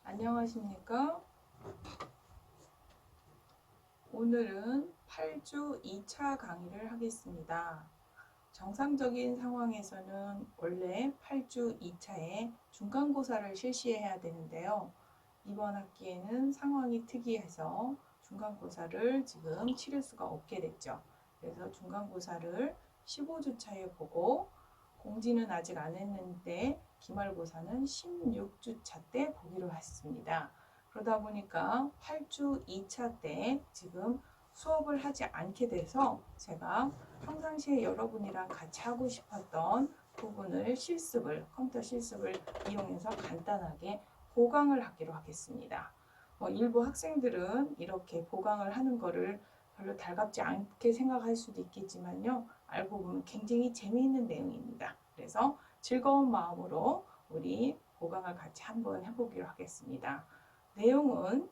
안녕하십니까? 오늘은 8주 2차 강의를 하겠습니다. 정상적인 상황에서는 원래 8주 2차에 중간고사를 실시해야 되는데요. 이번 학기에는 상황이 특이해서 중간고사를 지금 치를 수가 없게 됐죠. 그래서 중간고사를 15주차에 보고 공지는 아직 안 했는데 기말고사는 16주차 때 보기로 했습니다. 그러다 보니까 8주 2차 때 지금 수업을 하지 않게 돼서 제가 평상시에 여러분이랑 같이 하고 싶었던 부분을 컴퓨터 실습을 이용해서 간단하게 보강을 하기로 하겠습니다. 일부 학생들은 이렇게 보강을 하는 거를 별로 달갑지 않게 생각할 수도 있겠지만요. 알고 보면 굉장히 재미있는 내용입니다. 그래서 즐거운 마음으로 우리 보강을 같이 한번 해보기로 하겠습니다. 내용은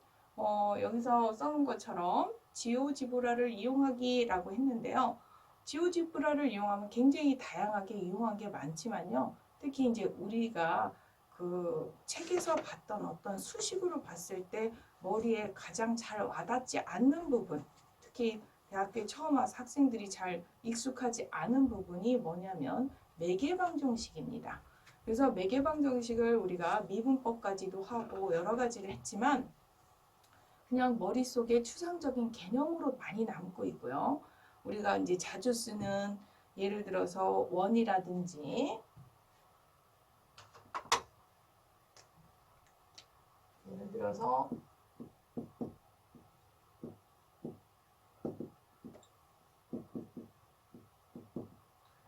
여기서 써놓은 것처럼 지오지브라를 이용하기라고 했는데요. 지오지브라를 이용하면 굉장히 다양하게 이용한 게 많지만요. 특히 이제 우리가 그 책에서 봤던 어떤 수식으로 봤을 때 머리에 가장 잘 와닿지 않는 부분, 특히 대학교에 처음 와서 학생들이 잘 익숙하지 않은 부분이 뭐냐면 매개방정식입니다. 그래서 매개방정식을 우리가 미분법까지도 하고 여러 가지를 했지만 그냥 머릿속에 추상적인 개념으로 많이 남고 있고요. 우리가 이제 자주 쓰는 예를 들어서 원이라든지 예를 들어서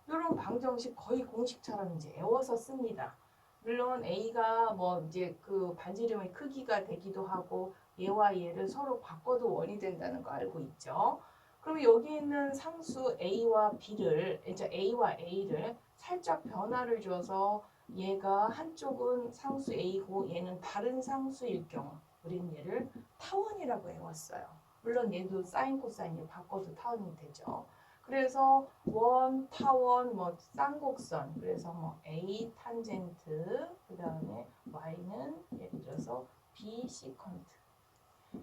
이런 방정식 거의 공식처럼 이제 외워서 씁니다. 물론 A가 뭐 이제 그 반지름의 크기가 되기도 하고 얘와 얘를 서로 바꿔도 원이 된다는 거 알고 있죠. 그럼 여기 있는 상수 A와 B를 이제 A와 A를 살짝 변화를 줘서 얘가 한쪽은 상수 A고 얘는 다른 상수일 경우 우린 얘를 타원이라고 외웠어요. 물론 얘도 사인 코사인을 바꿔도 타원이 되죠. 그래서 원, 타원, 뭐 쌍곡선, 그래서 뭐 A 탄젠트, 그 다음에 Y는 예를 들어서 B 시컨트.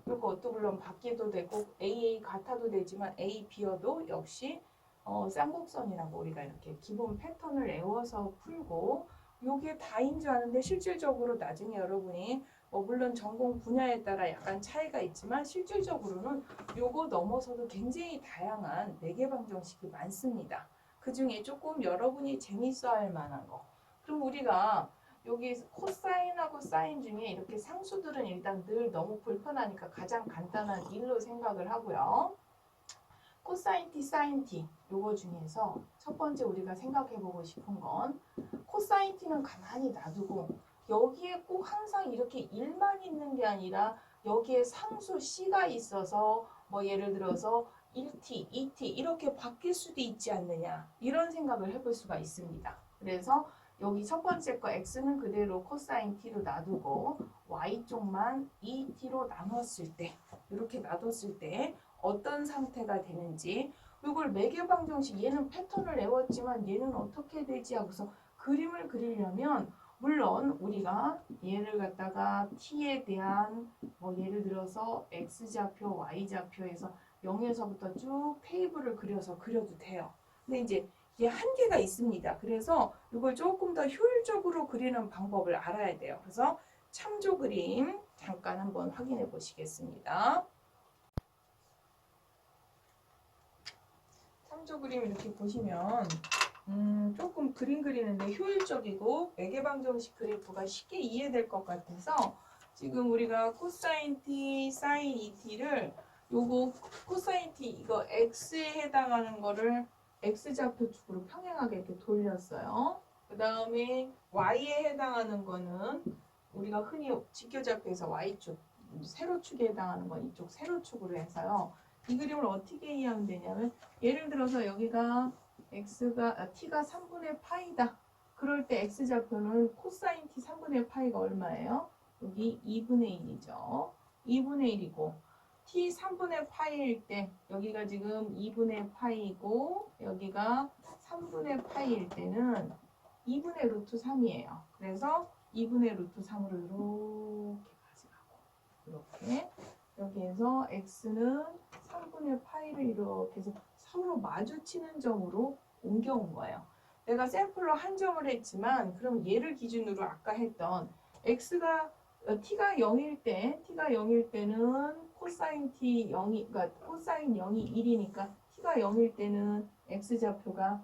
그리고 또 물론 바뀌어도 되고 AA 같아도 되지만 A 비어도 역시 쌍곡선이라고 우리가 이렇게 기본 패턴을 외워서 풀고 요게 다인 줄 아는데 실질적으로 나중에 여러분이 물론 전공 분야에 따라 약간 차이가 있지만 실질적으로는 요거 넘어서도 굉장히 다양한 매개방정식이 많습니다. 그 중에 조금 여러분이 재밌어 할 만한 거. 그럼 우리가 여기 코사인하고 사인 중에 이렇게 상수들은 일단 늘 너무 불편하니까 가장 간단한 일로 생각을 하고요. 코사인 t, 사인 t 요거 중에서 첫 번째 우리가 생각해보고 싶은 건 코사인 t는 가만히 놔두고 여기에 꼭 항상 이렇게 1만 있는 게 아니라 여기에 상수 c가 있어서 뭐 예를 들어서 1t, 2t 이렇게 바뀔 수도 있지 않느냐 이런 생각을 해볼 수가 있습니다. 그래서 여기 첫 번째 거 x는 그대로 코사인 t로 놔두고 y쪽만 2t로 나눴을 때 이렇게 놔뒀을 때 어떤 상태가 되는지 이걸 매개방정식 얘는 패턴을 외웠지만 얘는 어떻게 되지 하고서 그림을 그리려면 물론 우리가 얘를 갖다가 t에 대한 뭐 예를 들어서 x좌표, y좌표에서 0에서부터 쭉 테이블을 그려서 그려도 돼요. 근데 이제 이게 한계가 있습니다. 그래서 이걸 조금 더 효율적으로 그리는 방법을 알아야 돼요. 그래서 참조 그림 잠깐 한번 확인해 보시겠습니다. 참조 그림 이렇게 보시면 조금 그림 그리는데 효율적이고 매개방정식 그래프가 쉽게 이해될 것 같아서 지금 우리가 코사인 t, 사인 2t를 요거 코사인 t 이거 x에 해당하는 거를 x좌표축으로 평행하게 이렇게 돌렸어요. 그 다음에 y에 해당하는 거는 우리가 흔히 직교좌표에서 y축, 세로축에 해당하는 건 이쪽 세로축으로 해서요. 이 그림을 어떻게 이해하면 되냐면 예를 들어서 여기가 t가 3분의 파이다. 그럴 때 x좌표는 코사인 t 3분의 파이가 얼마예요? 여기 2분의 1이죠. 2분의 1이고 t 3분의 파이일 때 여기가 지금 2분의 파이고 여기가 3분의 파이일 때는 2분의 루트 3이에요. 그래서 2분의 루트 3으로 이렇게 이렇게 여기에서 x는 3분의 파이를 이렇게 해서 서로 마주치는 점으로 옮겨온 거예요. 내가 샘플로 한 점을 했지만 그럼 얘를 기준으로 아까 했던 x가 t가 0일 때는 코사인 t 0이 그러니까 코사인 0이 1이니까 t가 0일 때는 x좌표가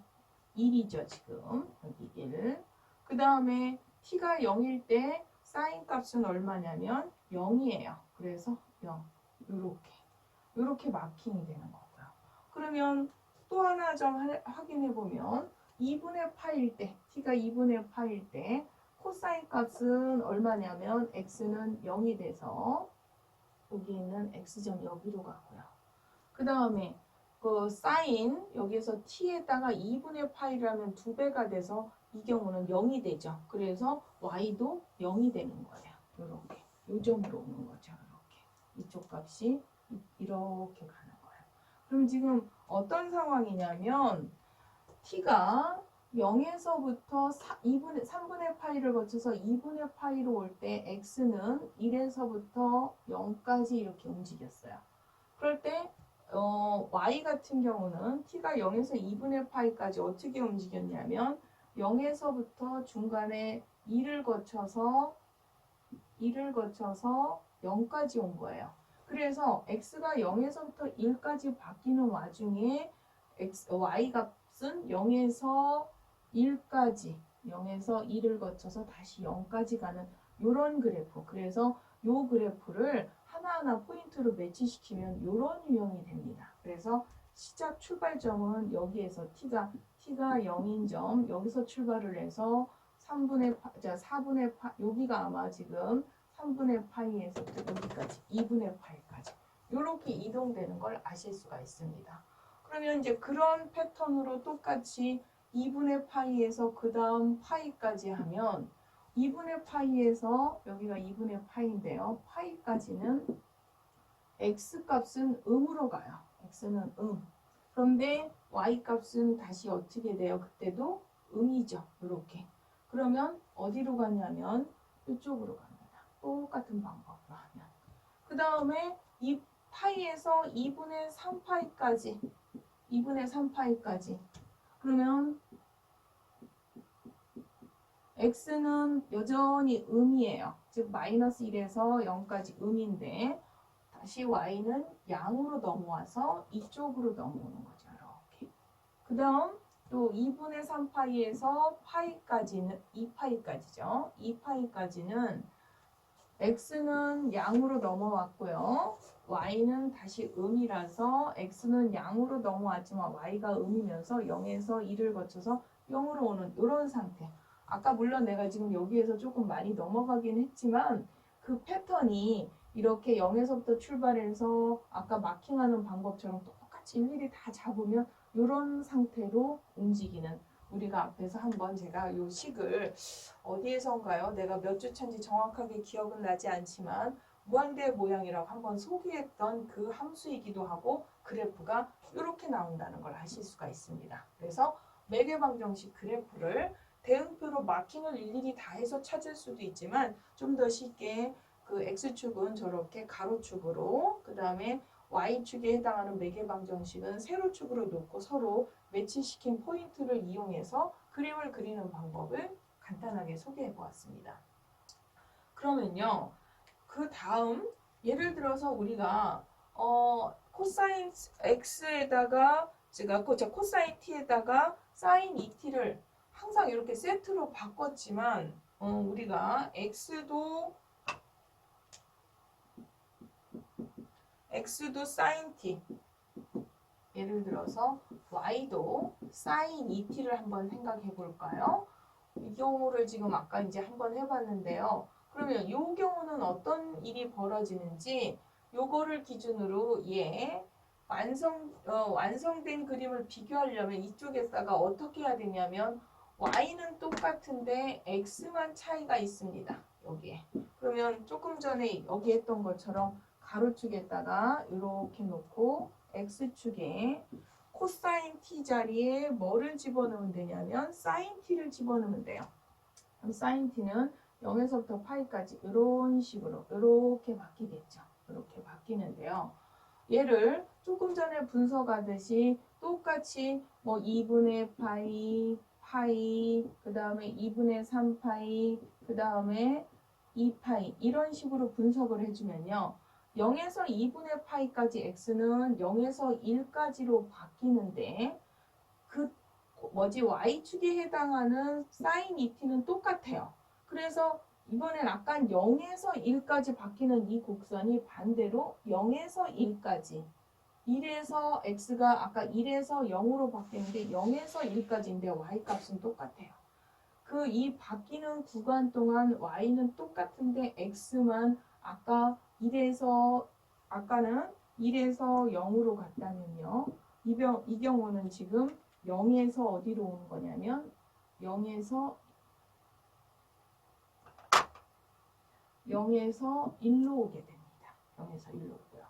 1이죠. 지금 여기 1. 그 다음에 t가 0일 때 사인 값은 얼마냐면 0이에요. 그래서 0 요렇게 마킹이 되는 거고요. 그러면 또 하나 좀 확인해 보면 2분의 파일 때 t가 2분의 파일 때 코사인 값은 얼마냐면 x는 0이 돼서 여기 있는 x점 여기로 가고요. 그 다음에 그 사인 여기에서 t에다가 2분의 파이라면 2배가 돼서 이 경우는 0이 되죠. 그래서 y도 0이 되는 거예요. 이렇게 요 점으로 오는 거죠. 이렇게 이쪽 값이 이렇게 가는 거예요. 그럼 지금 어떤 상황이냐면 t가 0에서부터 3분의 파이를 거쳐서 2분의 파이로 올 때 x는 1에서부터 0까지 이렇게 움직였어요. 그럴 때 y 같은 경우는 t가 0에서 2분의 파이까지 어떻게 움직였냐면 0에서부터 중간에 2를 거쳐서 0까지 온 거예요. 그래서 x가 0에서부터 1까지 바뀌는 와중에 y 값은 0에서 1까지 0에서 2를 거쳐서 다시 0까지 가는 이런 그래프. 그래서 이 그래프를 하나하나 포인트로 매치시키면 이런 유형이 됩니다. 그래서 시작 출발점은 여기에서 t가 0인 점 여기서 출발을 해서 4분의 파 여기가 아마 지금 3분의 파이에서 여기까지 2분의 파이까지 이렇게 이동되는 걸 아실 수가 있습니다. 그러면 이제 그런 패턴으로 똑같이 2분의 파이에서 그 다음 파이까지 하면 2분의 파이에서 여기가 2분의 파이인데요. 파이까지는 x 값은 음으로 가요. x는 그런데 y 값은 다시 어떻게 돼요? 그때도 음이죠. 이렇게. 그러면 어디로 가냐면 이쪽으로 갑니다. 똑같은 방법으로 하면. 그 다음에 이 파이에서 2분의 3파이까지 그러면 x는 여전히 음이에요. 즉 마이너스 1에서 0까지 음인데 다시 y는 양으로 넘어와서 이쪽으로 넘어오는 거죠. 이렇게. 그 다음 또 2분의 3파이에서 파이까지는 2파이까지죠. 2파이까지는 x는 양으로 넘어왔고요. y는 다시 음이라서 x는 양으로 넘어왔지만 y가 음이면서 0에서 2를 거쳐서 0으로 오는 이런 상태. 아까 물론 내가 지금 여기에서 조금 많이 넘어가긴 했지만 그 패턴이 이렇게 0에서부터 출발해서 아까 마킹하는 방법처럼 똑같이 일일이 다 잡으면 이런 상태로 움직이는 우리가 앞에서 한번 제가 이 식을 어디에선가요? 내가 몇 주 차인지 정확하게 기억은 나지 않지만 무한대 모양이라고 한번 소개했던 그 함수이기도 하고 그래프가 이렇게 나온다는 걸 아실 수가 있습니다. 그래서 매개방정식 그래프를 대응표로 마킹을 일일이 다 해서 찾을 수도 있지만 좀 더 쉽게 그 x축은 저렇게 가로축으로 그 다음에 y축에 해당하는 매개방정식은 세로축으로 놓고 서로 매치시킨 포인트를 이용해서 그림을 그리는 방법을 간단하게 소개해 보았습니다. 그러면요. 그 다음 예를 들어서 우리가 코사인 x에다가 제가 코사인 t에다가 사인 2t를 항상 이렇게 세트로 바꿨지만 우리가 x도 사인 t 예를 들어서 y도 사인 2t를 한번 생각해 볼까요? 이 경우를 지금 아까 이제 한번 해봤는데요. 그러면 이 경우는 어떤 일이 벌어지는지 요거를 기준으로 완성된 그림을 비교하려면 이쪽에다가 어떻게 해야 되냐면 y는 똑같은데 x만 차이가 있습니다. 여기에. 그러면 조금 전에 여기 했던 것처럼 가로축에다가 이렇게 놓고 x축에 코사인 t 자리에 뭐를 집어넣으면 되냐면 사인 t를 집어넣으면 돼요. 그럼 사인 t는 0에서부터 파이까지 이런 식으로 이렇게 바뀌겠죠. 이렇게 바뀌는데요. 얘를 조금 전에 분석하듯이 똑같이 뭐 2분의 파이, 그 다음에 2분의 3파이, 그 다음에 2파이 이런 식으로 분석을 해주면요. 0에서 2분의 파이까지 x는 0에서 1까지로 바뀌는데 그 y축에 해당하는 sin 2t는 똑같아요. 그래서 이번엔 아까 0에서 1까지 바뀌는 이 곡선이 반대로 0에서 1까지 1에서 x가 아까 1에서 0으로 바뀌는데 0에서 1까지인데 y값은 똑같아요. 그 이 바뀌는 구간 동안 y는 똑같은데 x만 아까는 1에서 0으로 갔다면요. 이 경우는 지금 0에서 어디로 오는 거냐면 0에서 1로 오게 됩니다. 0에서 1로 오고요.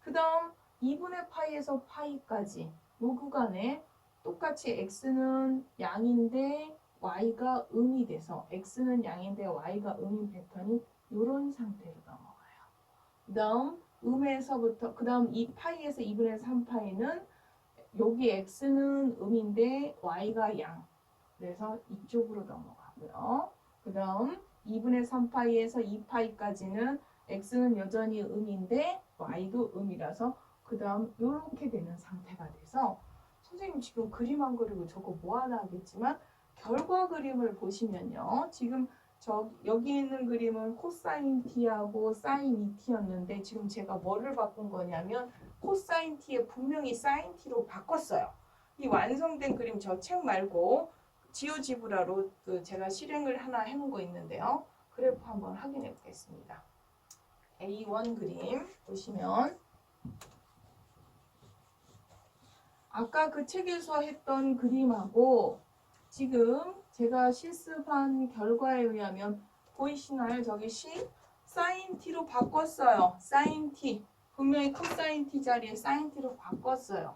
그 다음 2분의 파이에서 파이까지 이 구간에 똑같이 x는 양인데 y가 음이 돼서 x는 양인데 y가 음인 패턴이 이런 상태로 넘어가요. 그 다음 그 다음 이 파이에서 2분의 3파이는 여기 x는 음인데 y가 양. 그래서 이쪽으로 넘어가고요. 그 다음 2분의 3파이에서 2파이까지는 x는 여전히 음인데 y도 음이라서 그 다음 이렇게 되는 상태가 돼서 선생님 지금 그림 안 그리고 저거 뭐 하나 하겠지만 결과 그림을 보시면요. 지금 여기 있는 그림은 코사인 t하고 사인 2t였는데 지금 제가 뭐를 바꾼 거냐면 코사인 t에 분명히 사인 t로 바꿨어요. 이 완성된 그림 저 책 말고 지오지브라로 제가 실행을 하나 해놓은 거 있는데요. 그래프 한번 확인해 보겠습니다. A1 그림 보시면 아까 그 책에서 했던 그림하고 지금 제가 실습한 결과에 의하면 보이시나요? 저기 C 사인 t로 바꿨어요. 사인 t 분명히 코사인 t 자리에 사인 t로 바꿨어요.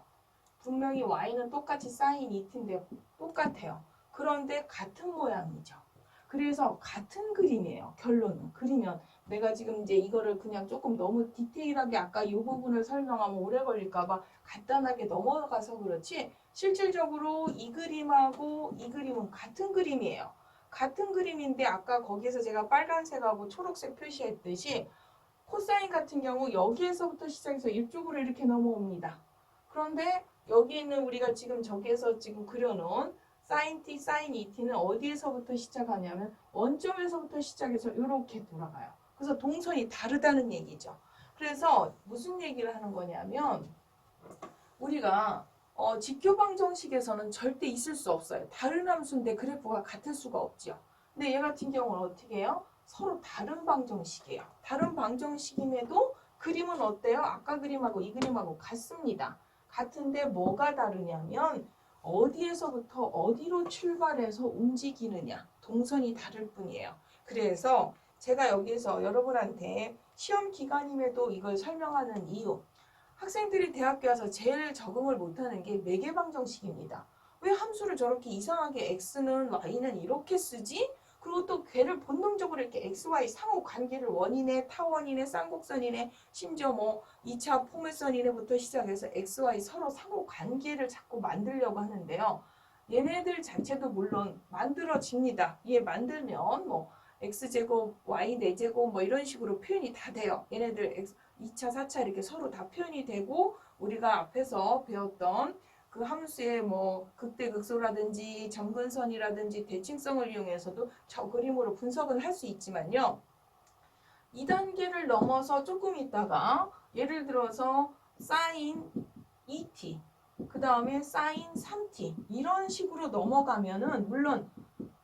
분명히 y는 똑같이 사인 2t인데 똑같아요. 그런데 같은 모양이죠. 그래서 같은 그림이에요. 결론은. 그리면 내가 지금 이제 이거를 그냥 조금 너무 디테일하게 아까 이 부분을 설명하면 오래 걸릴까봐 간단하게 넘어가서 그렇지 실질적으로 이 그림하고 이 그림은 같은 그림이에요. 같은 그림인데 아까 거기서 제가 빨간색하고 초록색 표시했듯이 코사인 같은 경우 여기에서부터 시작해서 이쪽으로 이렇게 넘어옵니다. 그런데 여기 있는 우리가 지금 저기에서 지금 그려놓은 사인 t, 사인 2t는 어디에서부터 시작하냐면 원점에서부터 시작해서 이렇게 돌아가요. 그래서 동선이 다르다는 얘기죠. 그래서 무슨 얘기를 하는 거냐면 우리가 직교방정식에서는 절대 있을 수 없어요. 다른 함수인데 그래프가 같을 수가 없죠. 근데 얘 같은 경우는 어떻게 해요? 서로 다른 방정식이에요. 다른 방정식임에도 그림은 어때요? 아까 그림하고 이 그림하고 같습니다. 같은데 뭐가 다르냐면 어디에서부터 어디로 출발해서 움직이느냐 동선이 다를 뿐이에요. 그래서 제가 여기서 여러분한테 시험 기간임에도 이걸 설명하는 이유 학생들이 대학교 와서 제일 적응을 못하는 게 매개방정식입니다. 왜 함수를 저렇게 이상하게 x는 y는 이렇게 쓰지? 그리고 또 걔를 본능적으로 이렇게 XY 상호 관계를 원이네, 타원이네, 쌍곡선이네, 심지어 뭐 2차 포물선이네부터 시작해서 XY 서로 상호 관계를 자꾸 만들려고 하는데요. 얘네들 자체도 물론 만들어집니다. 얘 만들면 뭐 X제곱, Y 4제곱 뭐 이런 식으로 표현이 다 돼요. 얘네들 2차, 4차 이렇게 서로 다 표현이 되고 우리가 앞에서 배웠던 그 함수의 뭐 극대극소라든지 점근선이라든지 대칭성을 이용해서도 저 그림으로 분석은 할 수 있지만요. 2단계를 넘어서 조금 있다가 예를 들어서 사인 2t 그 다음에 사인 3t 이런 식으로 넘어가면은 물론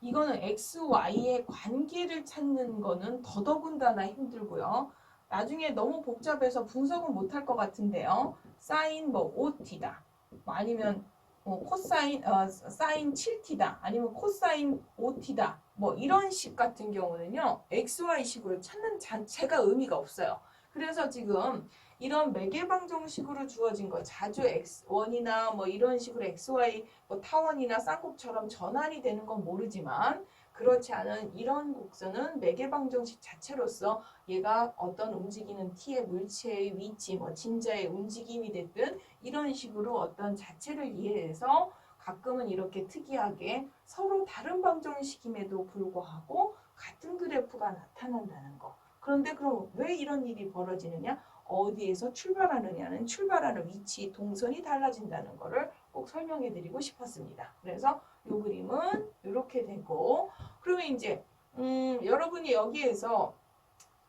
이거는 x, y의 관계를 찾는 거는 더더군다나 힘들고요. 나중에 너무 복잡해서 분석은 못할 것 같은데요. 사인 뭐 5t다. 아니면 코사인 사인 7t다. 아니면 코사인 5t다. 뭐 이런 식 같은 경우는요. XY식으로 찾는 자체가 의미가 없어요. 그래서 지금 이런 매개방정식으로 주어진 거 자주 X1이나 뭐 이런 식으로 XY 뭐 타원이나 쌍곡처럼 전환이 되는 건 모르지만 그렇지 않은 이런 곡선은 매개방정식 자체로서 얘가 어떤 움직이는 t의 물체의 위치, 뭐 진자의 움직임이 됐든 이런 식으로 어떤 자체를 이해해서 가끔은 이렇게 특이하게 서로 다른 방정식임에도 불구하고 같은 그래프가 나타난다는 거. 그런데 그럼 왜 이런 일이 벌어지느냐? 어디에서 출발하느냐는 출발하는 위치, 동선이 달라진다는 거를 꼭 설명해 드리고 싶었습니다. 그래서 이 그림은 이렇게 되고, 그러면 이제 여러분이 여기에서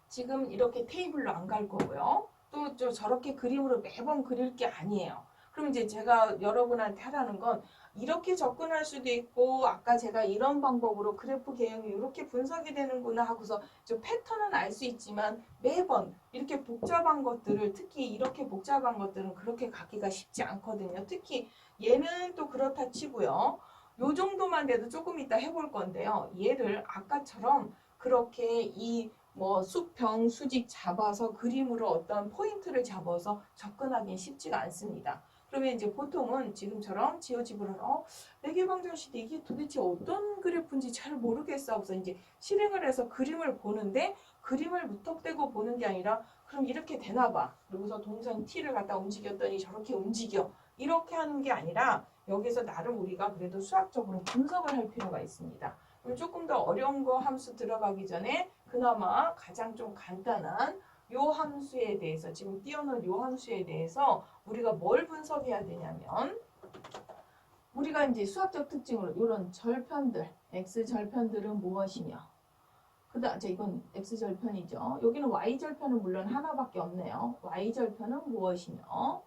지금 이렇게 테이블로 안 갈 거고요. 또 저렇게 그림으로 매번 그릴 게 아니에요. 그럼 이제 제가 여러분한테 하라는 건 이렇게 접근할 수도 있고, 아까 제가 이런 방법으로 그래프 개형이 이렇게 분석이 되는구나 하고서 좀 패턴은 알 수 있지만 매번 이렇게 복잡한 것들을, 특히 이렇게 복잡한 것들은 그렇게 갖기가 쉽지 않거든요. 특히 얘는 또 그렇다 치고요. 요 정도만 돼도 조금 이따 해볼 건데요. 얘를 아까처럼 그렇게 이 뭐 수평, 수직 잡아서 그림으로 어떤 포인트를 잡아서 접근하기는 쉽지가 않습니다. 그러면 이제 보통은 지금처럼 지어집을 매개방정식 이게 도대체 어떤 그래프인지 잘 모르겠어 하고서 이제 실행을 해서 그림을 보는데, 그림을 무턱대고 보는 게 아니라 그럼 이렇게 되나 봐. 그러고서 동선 t를 갖다 움직였더니 저렇게 움직여. 이렇게 하는 게 아니라 여기서 나름 우리가 그래도 수학적으로 분석을 할 필요가 있습니다. 그럼 조금 더 어려운 거 함수 들어가기 전에 그나마 가장 좀 간단한 요 함수에 대해서, 지금 띄워놓은 요 함수에 대해서 우리가 뭘 분석해야 되냐면, 우리가 이제 수학적 특징으로 이런 절편들, x절편들은 무엇이며, 그다음 이건 x절편이죠. 여기는 y절편은 물론 하나밖에 없네요. y절편은 무엇이며,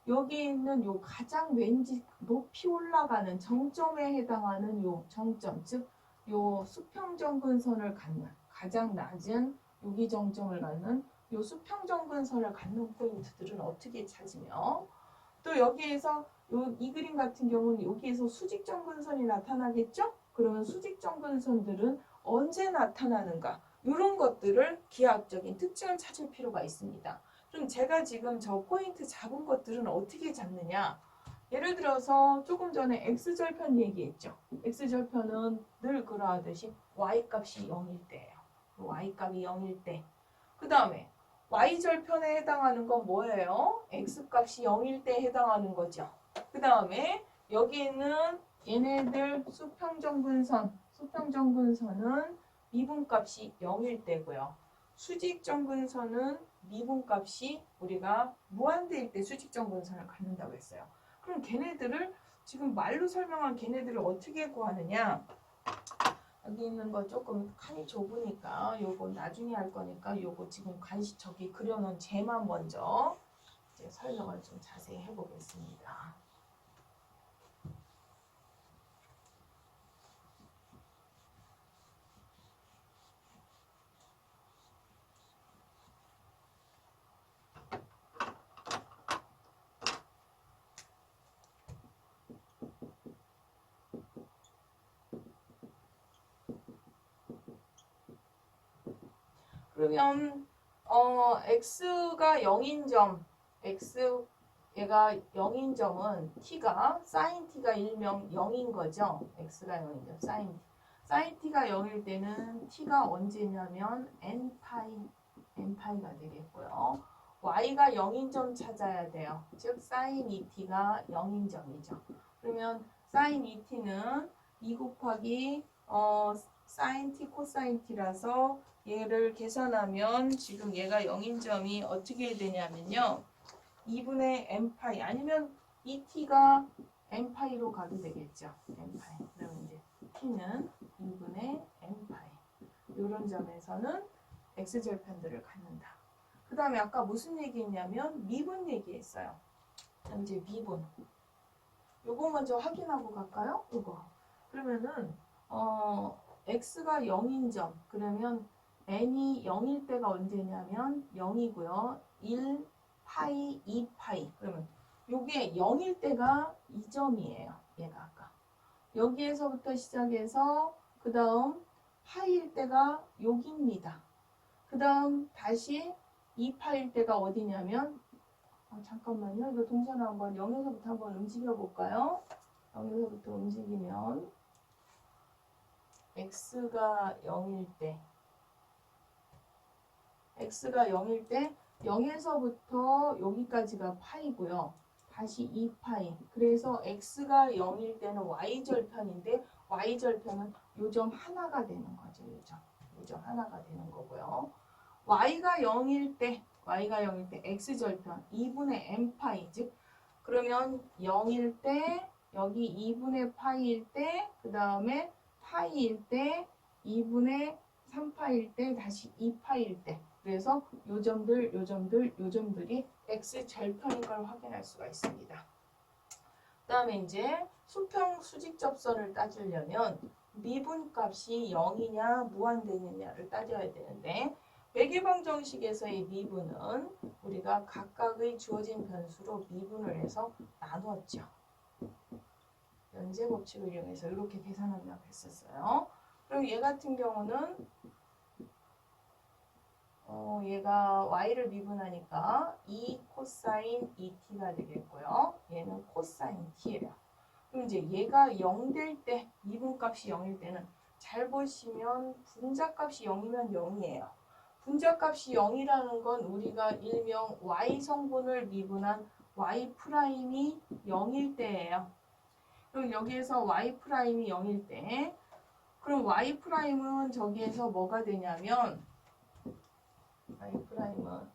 여기 있는 요 가장 왠지 높이 올라가는 정점에 해당하는 요 정점, 즉 요 수평정근선을 갖는 가장 낮은 여기 정점을 갖는 요 수평정근선을 갖는 포인트들은 어떻게 찾으며, 또 여기에서 이 그림 같은 경우는 여기에서 수직정근선이 나타나겠죠? 그러면 수직정근선들은 언제 나타나는가? 이런 것들을 기하학적인 특징을 찾을 필요가 있습니다. 그럼 제가 지금 저 포인트 잡은 것들은 어떻게 잡느냐? 예를 들어서 조금 전에 x절편 얘기했죠. x절편은 늘 그러하듯이 y값이 0일 때예요. y값이 0일 때. 그 다음에 y절편에 해당하는 건 뭐예요? x값이 0일 때 해당하는 거죠. 그 다음에 여기 있는 얘네들 수평정근선은 미분값이 0일 때고요. 수직정근선은 미분값이 우리가 무한대일 때 수직정근선을 갖는다고 했어요. 그럼 걔네들을 지금 말로 설명한 걔네들을 어떻게 구하느냐? 여기 있는 거 조금 칸이 좁으니까 요거 나중에 할 거니까 요거 지금 저기 그려놓은 쟤만 먼저 이제 설명을 좀 자세히 해보겠습니다. 그러면 x가 0인 점, 얘가 0인 점은 t가 sin t가 일명 0인 거죠. x가 0인 점, sin t가 0일 때는 t가 언제냐면 n파이가 되겠고요. y가 0인 점 찾아야 돼요. 즉 sin 2t가 0인 점이죠. 그러면 sin 2t는 2 곱하기 sin t 코사인 t라서 얘를 계산하면 지금 얘가 0인 점이 어떻게 되냐면요. 2분의 n파이, 아니면 2t가 n파이로 가도 되겠죠. n파이. 그러면 이제 t는 2분의 n파이. 이런 점에서는 x절편들을 갖는다. 그 다음에 아까 무슨 얘기했냐면 미분 얘기했어요. 이제 미분. 요거 먼저 확인하고 갈까요? 요거. 그러면은 x가 0인 점. 그러면 n이 0일 때가 언제냐면 0이고요. 1, 파이, 2파이. 그러면 요게 0일 때가 이 점이에요. 얘가 아까. 여기에서부터 시작해서 그 다음 파이일 때가 여기입니다. 그 다음 다시 2파일 때가 어디냐면 잠깐만요. 이거 동선을 한번 0에서부터 한번 움직여 볼까요? 0에서부터 움직이면 x가 0일 때 x가 0일 때 0에서부터 여기까지가 파이고요. 다시 2파이. 그래서 x가 0일 때는 y절편인데 y절편은 요점 하나가 되는 거죠. 요점 하나가 되는 거고요. y가 0일 때 x절편 2분의 n파이 즉 그러면 0일 때 여기 2분의 파이일 때 그 다음에 파이일 때 2분의 3파일 때 다시 2파일 때 그래서 요점들이 x절편인 걸 확인할 수가 있습니다. 그 다음에 이제 수평 수직 접선을 따지려면 미분값이 0이냐 무한대느냐를 따져야 되는데 매개방정식에서의 미분은 우리가 각각의 주어진 변수로 미분을 해서 나누었죠. 연쇄법칙을 이용해서 이렇게 계산한다고 했었어요. 그럼 얘 같은 경우는 얘가 y를 미분하니까 2 코사인 2t가 되겠고요. 얘는 코사인 t예요. 그럼 이제 얘가 0 될 때, 미분값이 0일 때는 잘 보시면 분자값이 0이면 0이에요. 분자값이 0이라는 건 우리가 일명 y성분을 미분한 y' 0일 때예요. 그럼 여기에서 y' 0일 때 그럼 y''은 저기에서 뭐가 되냐면 y''은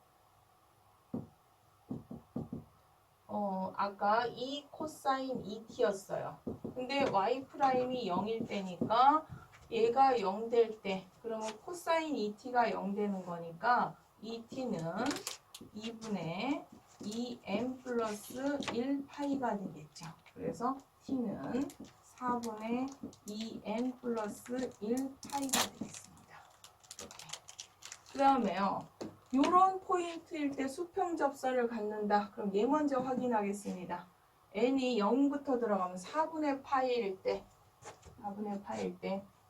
아까 2 코사인 2t였어요. 근데 y''이 0일 때니까 얘가 0 될 때 그러면 코사인 2t가 0 되는 거니까 2t는 2분의 2n 플러스 1파이가 되겠죠. 그래서 t는 4분의 2n 플러스 1파이가 되겠습니다. 이렇게. 그 다음에요. 요런 포인트일 때 수평 접선을 갖는다. 그럼 얘 먼저 확인하겠습니다. n이 0부터 들어가면 4분의 파이일 때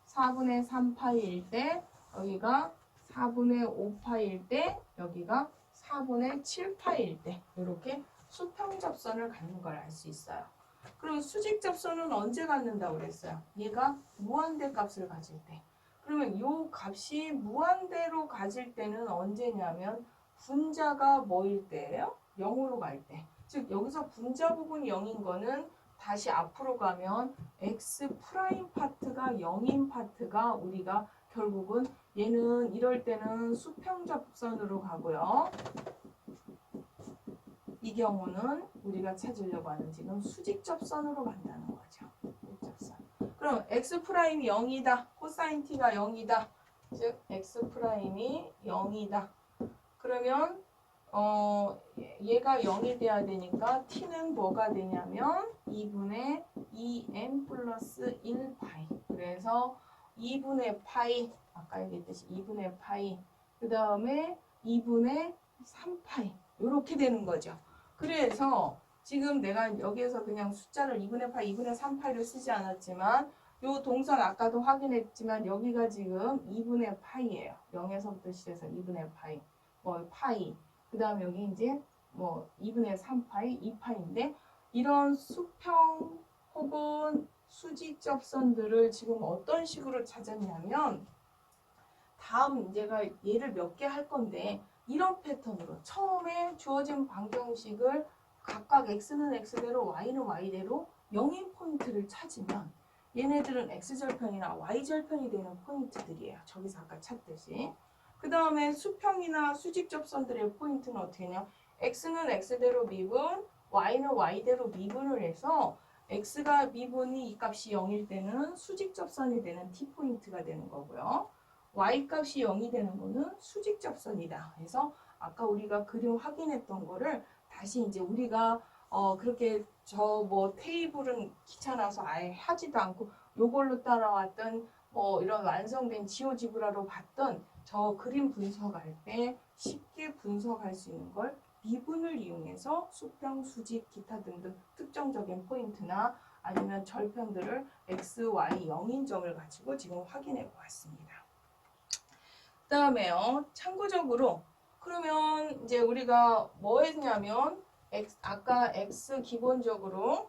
4분의 3파이일 때 여기가 4분의 5파이일 때 여기가 4분의 7파이일 때 이렇게 수평 접선을 갖는 걸 알 수 있어요. 그럼 수직 접선은 언제 갖는다고 그랬어요? 얘가 무한대 값을 가질 때. 그러면 요 값이 무한대로 가질 때는 언제냐면 분자가 뭐일 때예요? 0으로 갈 때. 즉 여기서 분자 부분이 0인 거는 다시 앞으로 가면 x 프라임 파트가 0인 파트가 우리가 결국은 얘는 이럴 때는 수평 접선으로 가고요. 이 경우는 우리가 찾으려고 하는 지금 수직 접선으로 간다는 거죠. 접선. 그럼 x 프라임이 0이다. 코사인 t가 0이다. 즉 x 프라임이 0이다. 그러면 얘가 0이 돼야 되니까 t는 뭐가 되냐면 2분의 2n 플러스 1파이. 그래서 2분의 파이 아까 얘기했듯이 2분의 파이 그 다음에 2분의 3파이 이렇게 되는 거죠. 그래서 지금 내가 여기에서 그냥 숫자를 2분의 파이, 2분의 3파이를 쓰지 않았지만 요 동선 아까도 확인했지만 여기가 지금 2분의 파이예요. 0에서부터 시작해서 2분의 파이, 파이. 그 다음에 여기 이제 2분의 3파이, 2파이인데 이런 수평 혹은 수직 접선들을 지금 어떤 식으로 찾았냐면 다음 제가 예를 몇 개 할 건데 이런 패턴으로 처음에 주어진 방정식을 각각 x는 x대로 y는 y대로 0인 포인트를 찾으면 얘네들은 x절편이나 y절편이 되는 포인트들이에요. 저기서 아까 찾듯이. 그 다음에 수평이나 수직 접선들의 포인트는 어떻게 되냐? x는 x대로 미분, y는 y대로 미분을 해서 x가 미분이 이 값이 0일 때는 수직 접선이 되는 t포인트가 되는 거고요. y값이 0이 되는 거는 수직 접선이다. 그래서 아까 우리가 그림 확인했던 거를 다시 이제 우리가 그렇게 테이블은 귀찮아서 아예 하지도 않고 요걸로 따라왔던 이런 완성된 지오지브라로 봤던 저 그림 분석할 때 쉽게 분석할 수 있는 걸 미분을 이용해서 수평, 수직, 기타 등등 특정적인 포인트나 아니면 절편들을 x, y, 0인 점을 가지고 지금 확인해 보았습니다. 그 다음에요. 참고적으로 그러면 이제 우리가 뭐 했냐면 아까 x 기본적으로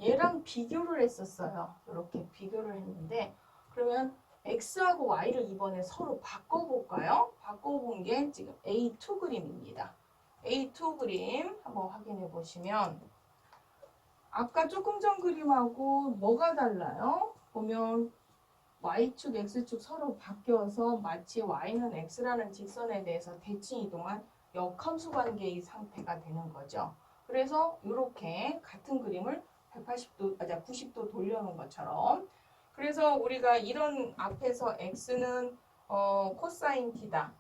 얘랑 비교를 했었어요. 이렇게 비교를 했는데 그러면 x하고 y를 이번에 서로 바꿔볼까요? 바꿔본 게 지금 A2 그림입니다. A2 그림 한번 확인해 보시면 아까 조금 전 그림하고 뭐가 달라요? 보면 y축, x축 서로 바뀌어서 마치 y는 x라는 직선에 대해서 대칭 이동한 역함수 관계의 상태가 되는 거죠. 그래서 이렇게 같은 그림을 180도, 90도 돌려놓은 것처럼 그래서 우리가 이런 앞에서 x는 코사인 t다.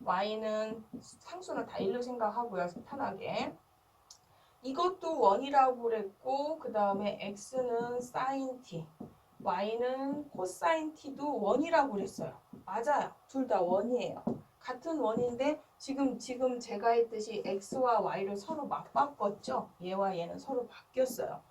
y는 상수는 다 1로 생각하고요. 편하게. 이것도 원이라고 그랬고 그 다음에 x는 사인 t, y는 코사인 t도 원이라고 그랬어요. 맞아요. 둘 다 원이에요. 같은 원인데 지금 제가 했듯이 x와 y를 서로 맞바꿨죠. 얘와 얘는 서로 바뀌었어요.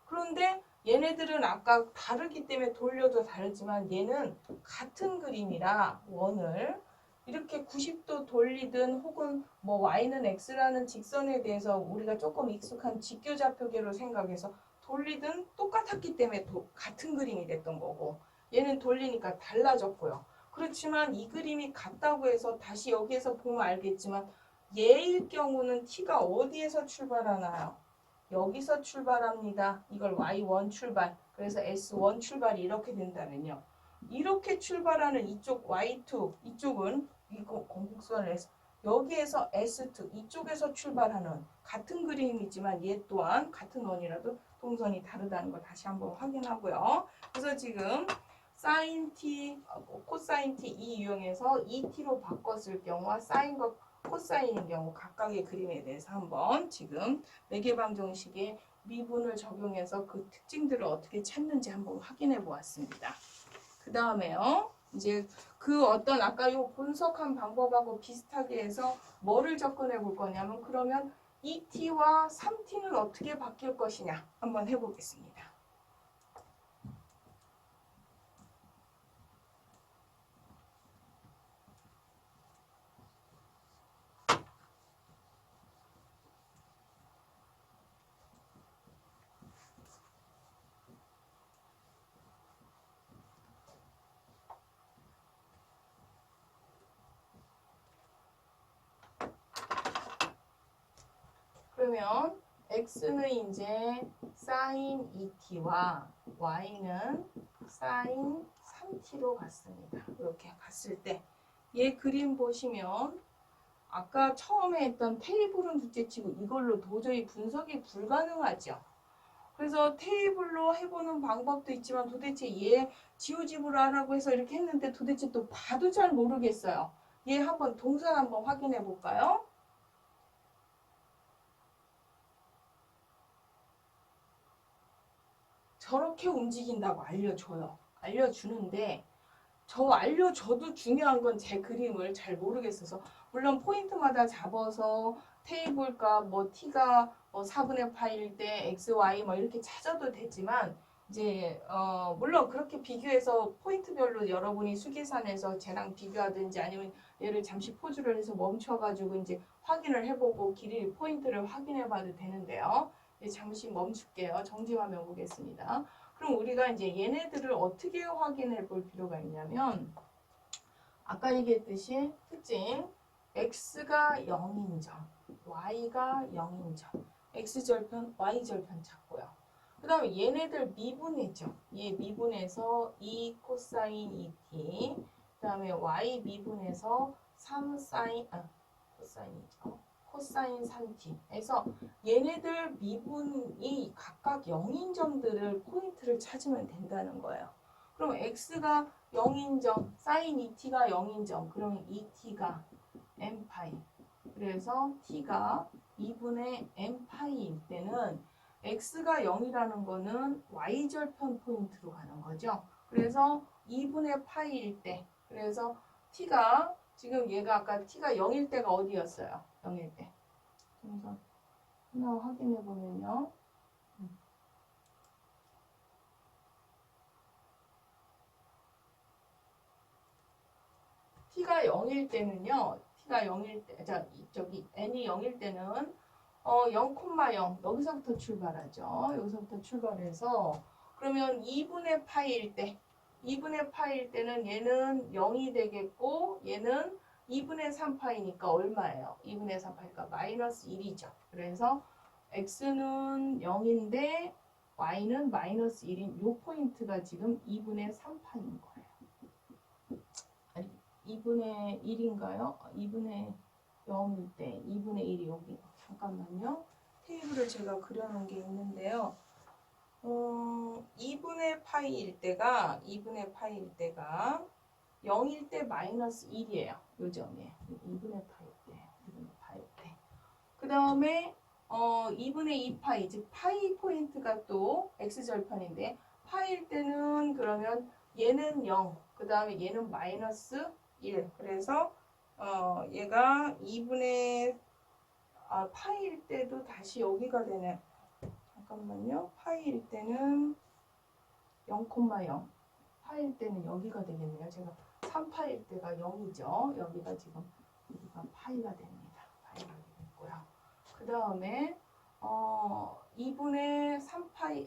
그런데 얘네들은 아까 다르기 때문에 돌려도 다르지만 얘는 같은 그림이라 원을 이렇게 90도 돌리든 혹은 뭐 y는 x라는 직선에 대해서 우리가 조금 익숙한 직교좌표계로 생각해서 돌리든 똑같았기 때문에 같은 그림이 됐던 거고 얘는 돌리니까 달라졌고요. 그렇지만 이 그림이 같다고 해서 다시 여기에서 보면 알겠지만 얘일 경우는 t가 어디에서 출발하나요? 여기서 출발합니다. 이걸 y1 출발. 그래서 s1 출발이 이렇게 된다면요. 이렇게 출발하는 이쪽 y2 이쪽은 이거 공국선을 해서 여기에서 s2 이쪽에서 출발하는 같은 그림이지만 얘 또한 같은 원이라도 동선이 다르다는 거 다시 한번 확인하고요. 그래서 지금 sin t, 코사인 t 이 유형에서 2t로 바꿨을 경우와 사인과 코사인인 경우 각각의 그림에 대해서 한번 지금 매개방정식의 미분을 적용해서 그 특징들을 어떻게 찾는지 한번 확인해 보았습니다. 그 다음에요. 이제 그 어떤 아까 요 분석한 방법하고 비슷하게 해서 뭐를 접근해 볼 거냐면 그러면 2t와 3t는 어떻게 바뀔 것이냐 한번 해보겠습니다. 그러면 x는 이제 sin 2t와 y는 sin 3t로 갔습니다. 이렇게 갔을 때 얘 그림 보시면 아까 처음에 했던 테이블은 둘째치고 이걸로 도저히 분석이 불가능하죠. 그래서 테이블로 해보는 방법도 있지만 도대체 얘 지우지브라라고 해서 이렇게 했는데 도대체 또 봐도 잘 모르겠어요. 얘 한번 동선 한번 확인해 볼까요? 저렇게 움직인다고 알려줘요. 알려주는데 저 알려줘도 중요한 건 제 그림을 잘 모르겠어서 물론 포인트마다 잡아서 테이블값 뭐 t가 뭐 4분의 파일 때 x, y 뭐 이렇게 찾아도 되지만 이제 물론 그렇게 비교해서 포인트별로 여러분이 수계산에서 쟤랑 비교하든지 아니면 얘를 잠시 포즈를 해서 멈춰가지고 이제 확인을 해보고 길이 포인트를 확인해봐도 되는데요. 잠시 멈출게요. 정지화면 보겠습니다. 그럼 우리가 이제 얘네들을 어떻게 확인해 볼 필요가 있냐면 아까 얘기했듯이 특징 x가 0인 점, y가 0인 점, x절편, y절편 찾고요. 그 다음에 얘네들 미분해죠. 얘 미분해서 2 코사인 2t, 그 다음에 y 미분해서 3 사인, 코사인이죠. 코사인 3t. 그래서 얘네들 미분이 각각 0인 점들을 포인트를 찾으면 된다는 거예요. 그럼 x가 0인 점, 사인 2t가 0인 점, 그러면 2t가 n파이. 그래서 t가 2분의 n파이일 때는 x가 0이라는 거는 y절편 포인트로 가는 거죠. 그래서 2분의 파이일 때, 그래서 t가 지금 얘가 아까 t가 0일 때가 어디였어요? 0일 때. 그래서 하나 확인해 보면요. t가 0일 때는요. t가 0일 때, 저기 n이 0일 때는 0,0 여기서부터 출발하죠. 여기서부터 출발해서 그러면 2분의 파이일 때 2분의 파이일 때는 얘는 0이 되겠고 얘는 2분의 3파이니까 얼마예요? 2분의 3파이니까 마이너스 1이죠. 그래서 x는 0인데 y는 마이너스 1인 요 포인트가 지금 2분의 3파인 거예요. 아니 2분의 1인가요? 2분의 0일 때 2분의 1이 여기 잠깐만요. 테이블을 제가 그려놓은 게 있는데요. 2분의 파이일 때가 0일 때 마이너스 1이에요. 요 점이에요. 2분의 파이일 때. 2분의 파이일 때. 그 다음에 2분의 2파이 즉 파이 포인트가 또 x절편인데 파이일 때는 그러면 얘는 0, 그 다음에 얘는 마이너스 1. 그래서 얘가 2분의 파이일 때도 다시 여기가 되네. 잠깐만요. 파이일 때는 0,0 파이일 때는 여기가 되겠네요. 제가 3파일 때가 0이죠. 여기가 지금 여기가 파이가 됩니다. 파이가 되겠고요. 그 다음에 2분의 3파이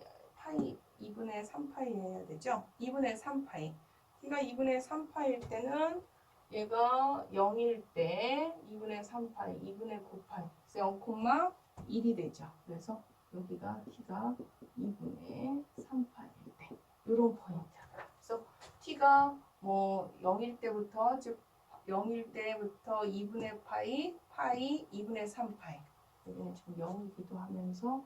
2분의 3파이 해야 되죠. 2분의 3파이 그러니까 2분의 3파일 때는 얘가 0일 때 2분의 3파이 2분의 9파이 그래서 0,1이 되죠. 그래서 여기가 t가 2분의 3파일 때 이런 포인트. 그래서 t가 뭐 0일 때부터 즉 0일 때부터 2분의 파이 2분의 3파이 여기는 지금 0이기도 하면서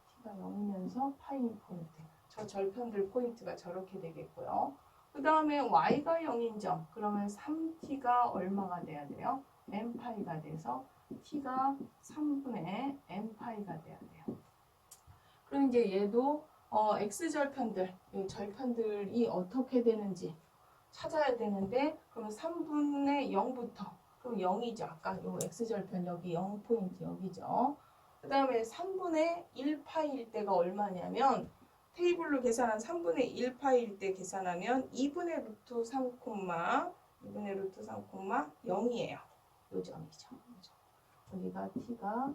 t가 0이면서 파이 포인트 저 절편들 포인트가 저렇게 되겠고요. 그 다음에 y가 0인 점 그러면 3t가 얼마가 돼야 돼요? n파이가 돼서 t가 3분의 n파이가 돼야 돼요. 그럼 이제 얘도 x절편들 이 절편들이 어떻게 되는지 찾아야 되는데 그러면 3분의 0부터 그럼 0이죠. 아까 요 x절편 여기 0포인트 여기죠. 그 다음에 3분의 1파일 때가 얼마냐면 테이블로 계산한 3분의 1파일 때 계산하면 2분의 루트 3, 2분의 루트 3, 0이에요. 요 점이죠. 여기가 t가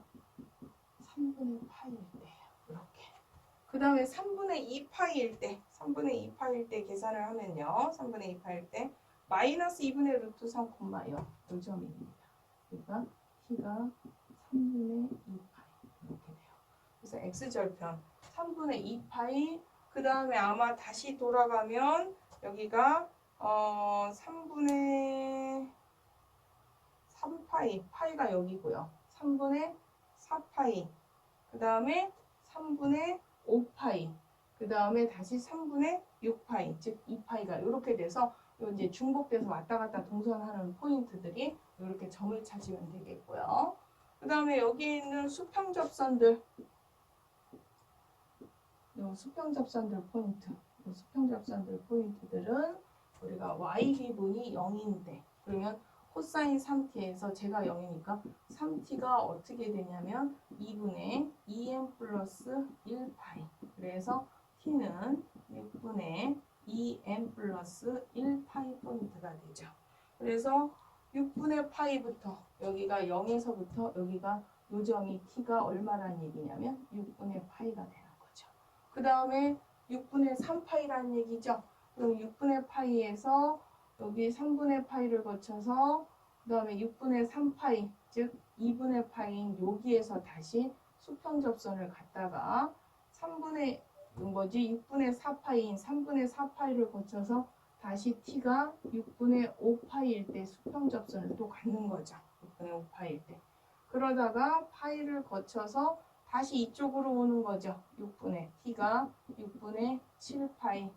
3분의 파일 때예요. 이렇게. 그 다음에 3분의 2파일 때 계산을 하면요. 3분의 2파일 때 마이너스 2분의 루트 3, 0. 요 점입니다. 그러니까 t가 3분의 2파이 이렇게 돼요. 그래서 x절편 3분의 2파이 그 다음에 아마 다시 돌아가면 여기가 3분의 3파이 파이가 여기고요. 3분의 4파이 그 다음에 3분의 5파이 그 다음에 다시 3분의 6파이 즉 2파이가 이렇게 돼서 이제 중복돼서 왔다 갔다 동선하는 포인트들이 이렇게 점을 찾으면 되겠고요. 그 다음에 여기 있는 수평접선들 수평접선들 포인트들은 우리가 y 기분이 0인데 그러면 코사인 3t에서 제가 0이니까 3t가 어떻게 되냐면 2분의 2n 플러스 1파이 그래서 t는 6분의 2n 플러스 1파이 포인트가 되죠. 그래서 6분의 파이부터 여기가 0에서부터 여기가 요점이 t가 얼마라는 얘기냐면 6분의 파이가 되는 거죠. 그 다음에 6분의 3파이라는 얘기죠. 그럼 6분의 파이에서 여기 3분의 파이를 거쳐서 그 다음에 6분의 3파이 즉 2분의 파이인 여기에서 다시 수평접선을 갖다가 6분의 4파이인 3분의 4파이를 거쳐서 다시 t가 6분의 5파이일 때 수평접선을 또 갖는 거죠. 6분의 5파이일 때. 그러다가 파이를 거쳐서 다시 이쪽으로 오는 거죠. 6분의 t가 6분의 7파이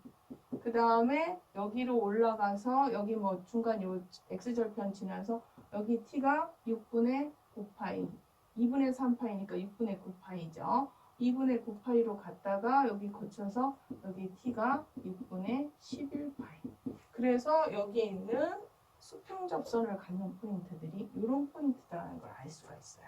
그 다음에 여기로 올라가서 여기 뭐 중간 요 x절편 지나서 여기 t가 6분의 9파이 2분의 3파이니까 6분의 9파이죠. 2분의 9파이로 갔다가 여기 거쳐서 여기 t가 6분의 11파이 그래서 여기에 있는 수평접선을 갖는 포인트들이 이런 포인트다라는 걸 알 수가 있어요.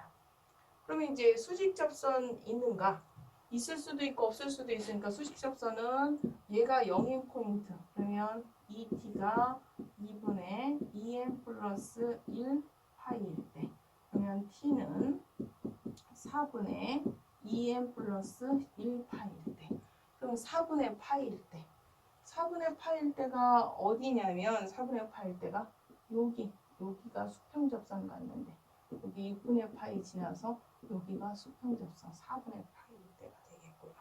그러면 이제 수직접선 있는가? 있을 수도 있고 없을 수도 있으니까 수직접선은 얘가 0인 포인트 그러면 2t가 2분의 2n 플러스 1파이일 때 그러면 t는 4분의 2n 플러스 1파일 때. 그럼 4분의 파일 때. 4분의 파일 때가 어디냐면 4분의 파일 때가 여기가 수평 접선 갔는데 여기 6분의 파이 지나서 여기가 수평 접선 4분의 파일 때가 되겠고요.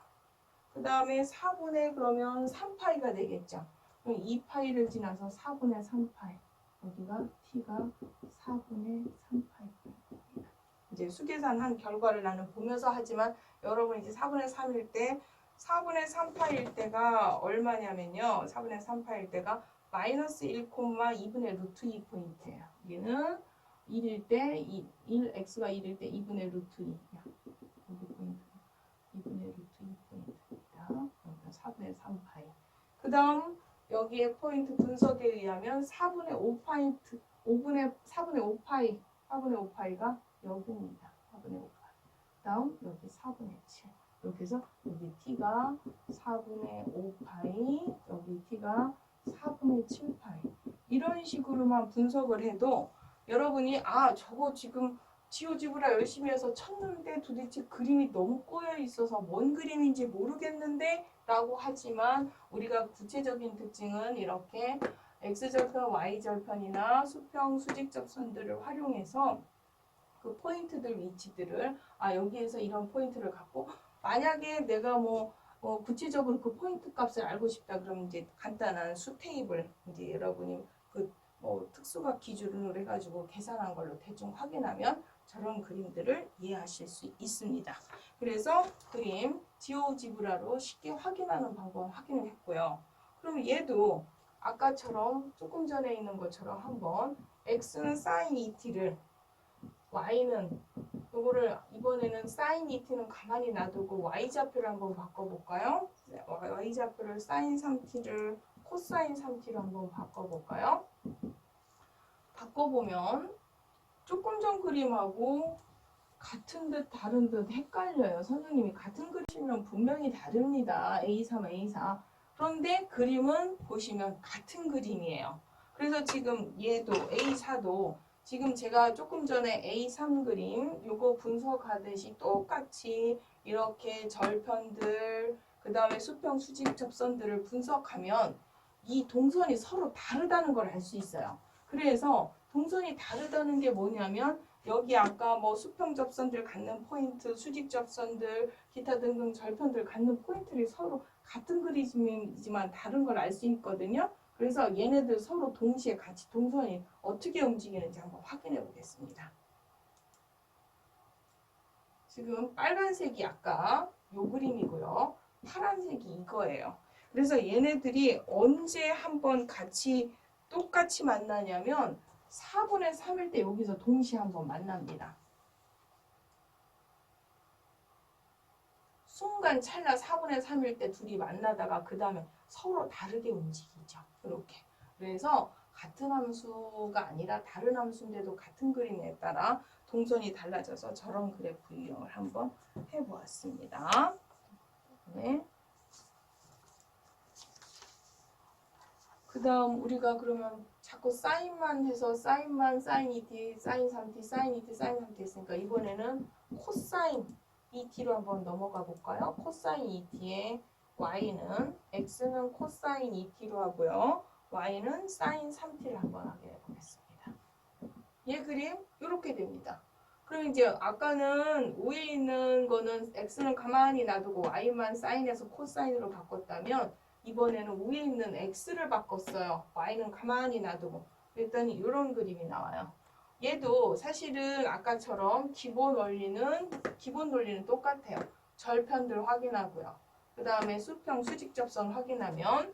그 다음에 4분의 그러면 3파이가 되겠죠. 그럼 2파이를 지나서 4분의 3파이. 여기가 t가 4분의 3파이가 됩니다. 이제 수계산한 결과를 나는 보면서 하지만 여러분 이제 4분의 3일 때 4분의 3파일 때가 얼마냐면요. 4분의 3파일 때가 마이너스 1,2분의 루트 2포인트예요. 얘는 1일 때 x가 1일 때 2분의 루트 2. 여기 포인트 2분의 루트 2포인트입니다. 그러니까 4분의 3파이. 그 다음 여기에 포인트 분석에 의하면 4분의 5파인트 4분의 5파이가 여기입니다. 4분의 5파이. 다음 여기 4분의 7. 이렇게 해서 여기 t가 4분의 5파이, 여기 t가 4분의 7파이. 이런 식으로만 분석을 해도 여러분이 저거 지금 지오지브라 열심히 해서 쳤는데 도대체 그림이 너무 꼬여 있어서 뭔 그림인지 모르겠는데 라고 하지만 우리가 구체적인 특징은 이렇게 x절편, y절편이나 수평, 수직접선들을 활용해서 그 포인트들 위치들을 여기에서 이런 포인트를 갖고 만약에 내가 구체적으로 그 포인트 값을 알고 싶다 그러면 이제 간단한 수 테이블 이제 여러분이 그 특수각 기준으로 해가지고 계산한 걸로 대충 확인하면 저런 그림들을 이해하실 수 있습니다. 그래서 그림 지오지브라로 쉽게 확인하는 방법 확인을 했고요. 그럼 얘도 아까처럼 조금 전에 있는 것처럼 한번 x는 sin 2t를 y는 이거를 이번에는 sin 2t는 가만히 놔두고 y좌표를 한번 바꿔볼까요? y좌표를 sin 3t를 코사인 3t로 한번 바꿔볼까요? 바꿔보면 조금 전 그림하고 같은 듯 다른 듯 헷갈려요. 선생님이 같은 그리시면 분명히 다릅니다. A3, A4. 그런데 그림은 보시면 같은 그림이에요. 그래서 지금 얘도 A4도 지금 제가 조금 전에 A3 그림 요거 분석하듯이 똑같이 이렇게 절편들 그 다음에 수평 수직 접선들을 분석하면 이 동선이 서로 다르다는 걸 알 수 있어요. 그래서 동선이 다르다는 게 뭐냐면 여기 아까 수평 접선들 갖는 포인트, 수직 접선들, 기타 등등 절편들 갖는 포인트들이 서로 같은 그림이지만 다른 걸 알 수 있거든요. 그래서 얘네들 서로 동시에 같이 동선이 어떻게 움직이는지 한번 확인해 보겠습니다. 지금 빨간색이 아까 요 그림이고요. 파란색이 이거예요. 그래서 얘네들이 언제 한번 같이 똑같이 만나냐면 4분의 3일 때 여기서 동시에 한번 만납니다. 순간 찰나 4분의 3일 때 둘이 만나다가 그 다음에 서로 다르게 움직이죠. 이렇게. 그래서 같은 함수가 아니라 다른 함수인데도 같은 그림에 따라 동선이 달라져서 저런 그래프 유형을 한번 해보았습니다. 네. 그 다음 우리가 그러면 자꾸 사인만 해서 사인만 사인 2t, 사인 3t, 사인 2t, 사인 3t 했으니까 이번에는 코사인 2t로 한번 넘어가 볼까요? 코사인 2t의 y는 x는 코사인 2t로 하고요. y는 사인 3t를 한번 확인해 보겠습니다. 얘 그림 이렇게 됩니다. 그럼 이제 아까는 위에 있는 거는 x는 가만히 놔두고 y만 사인해서 코사인으로 바꿨다면 이번에는 위에 있는 x를 바꿨어요. y는 가만히 놔두고. 그랬더니 이런 그림이 나와요. 얘도 사실은 아까처럼 기본 논리는 똑같아요. 절편들 확인하고요. 그 다음에 수평 수직 접선 확인하면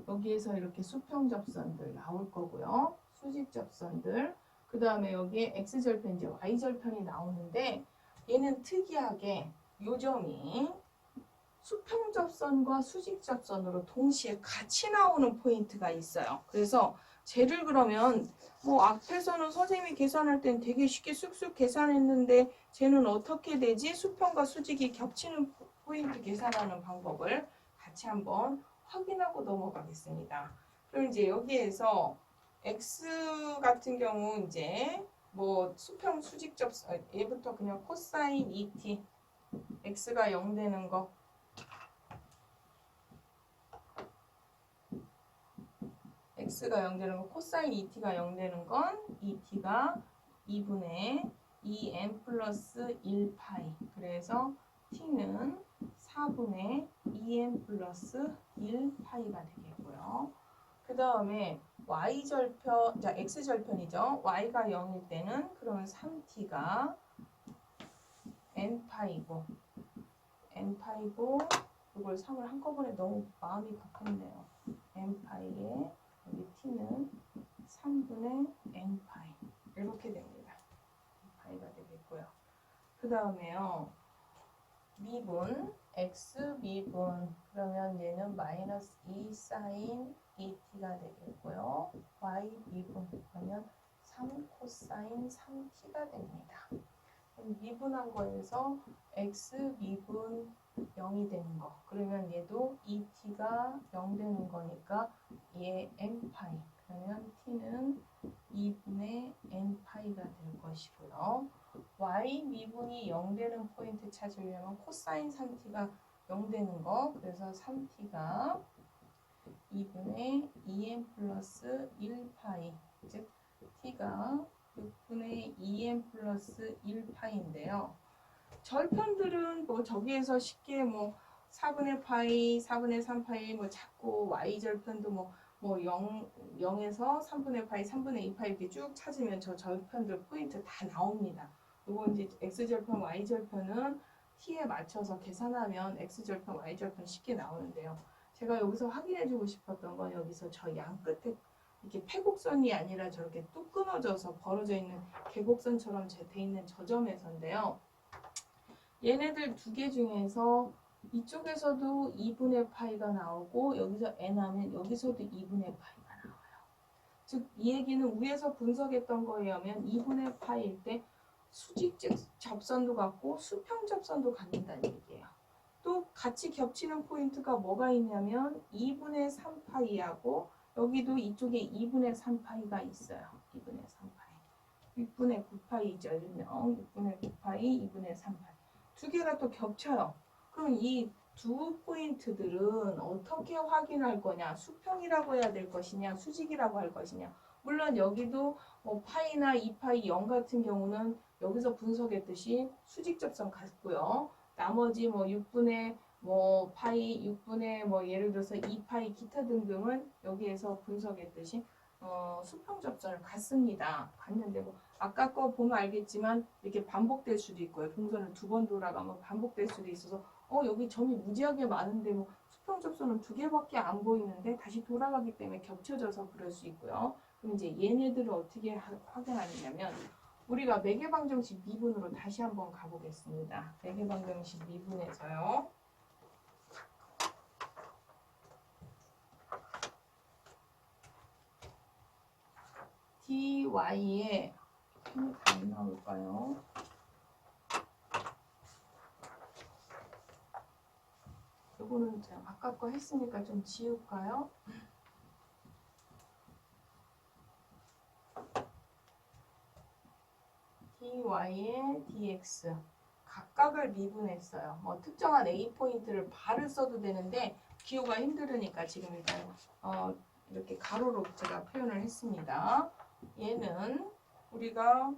여기에서 이렇게 수평 접선들 나올 거고요. 수직 접선들. 그 다음에 여기에 x절편인지 y절편이 나오는데 얘는 특이하게 요점이 수평 접선과 수직 접선으로 동시에 같이 나오는 포인트가 있어요. 그래서 쟤를 그러면 앞에서는 선생님이 계산할 땐 되게 쉽게 쑥쑥 계산했는데 쟤는 어떻게 되지? 수평과 수직이 겹치는 포인트 계산하는 방법을 같이 한번 확인하고 넘어가겠습니다. 그럼 이제 여기에서 x 같은 경우 이제 뭐 수평 수직 접선 얘부터 그냥 코사인 2t x가 0 되는 거 x가 0 되는 거 코사인 2t가 0 되는 건 2t가 2분의 2n 플러스 1파이 그래서 t는 4분의 2n 플러스 1파이가 되겠고요. 그 다음에 y절편, 자 x절편이죠. y가 0일 때는 그러면 3t가 n파이고 이걸 3을 한꺼번에 너무 마음이 급했네요. n파이에 여기 t는 3분의 n파이 이렇게 됩니다. 파이가 되겠고요. 그 다음에요. 미분 x 미분 그러면 얘는 마이너스 2 사인 2t가 되겠고요. y 미분 그러면 3 코사인 3t가 됩니다. 미분한 거에서 x 미분 0이 되는 거 그러면 얘도 2t가 0 되는 거니까 얘 n파이 그러면 t는 2분의 n파이가 될 것이고요. y 미분이 0 되는 포인트 찾으려면 코사인 3t가 0 되는 거 그래서 3t가 2분의 2n 플러스 1파이 즉 t가 6분의 2n 플러스 1파이인데요. 절편들은 뭐 저기에서 쉽게 뭐 4분의 파이, 4분의 3파이 뭐 자꾸 y절편도 뭐 0에서 3분의 파이, 3분의 2파이 이렇게 쭉 찾으면 저 절편들 포인트 다 나옵니다. 이거 이제 x절편, y절편은 t에 맞춰서 계산하면 x절편, y절편 쉽게 나오는데요. 제가 여기서 확인해주고 싶었던 건 여기서 저 양 끝에 이렇게 패곡선이 아니라 저렇게 뚝 끊어져서 벌어져 있는 계곡선처럼 돼 있는 저 점에서인데요. 얘네들 두 개 중에서 이쪽에서도 2분의 파이가 나오고 여기서 n 하면 여기서도 2분의 파이가 나와요. 즉 이 얘기는 위에서 분석했던 거에 의하면 2분의 파이일 때 수직 접선도 같고 수평 접선도 갖는다는 얘기예요. 또 같이 겹치는 포인트가 뭐가 있냐면 2분의 3파이하고 여기도 이쪽에 2분의 3파이가 있어요. 2분의 3파이. 6분의 9파이죠. 일명 6분의 9파이, 2분의 3파이. 두 개가 또 겹쳐요. 그럼 이 두 포인트들은 어떻게 확인할 거냐? 수평이라고 해야 될 것이냐? 수직이라고 할 것이냐? 물론 여기도 뭐 파이나 2파이 0 같은 경우는 여기서 분석했듯이 수직 접선 같고요. 나머지 뭐 6분의 뭐 파이, 6분의 뭐 예를 들어서 2파이 기타 등등은 여기에서 분석했듯이 수평 접선을 갖습니다. 갔는데 뭐 아까 거 보면 알겠지만 이렇게 반복될 수도 있고요. 동선을 두 번 돌아가면 반복될 수도 있어서 여기 점이 무지하게 많은데 뭐 수평 접선은 두 개밖에 안 보이는데 다시 돌아가기 때문에 겹쳐져서 그럴 수 있고요. 그럼 이제 얘네들을 어떻게 확인하느냐면 우리가 매개방정식 미분으로 다시 한번 가보겠습니다. 매개방정식 미분에서요. dy에 안 나올까요? 이거는 제가 아까 거 했으니까 좀 지울까요? dy에 dx 각각을 미분했어요. 뭐 특정한 a 포인트를 발을 써도 되는데 기호가 힘들으니까 지금 일단 이렇게 가로로 제가 표현을 했습니다. 얘는 우리가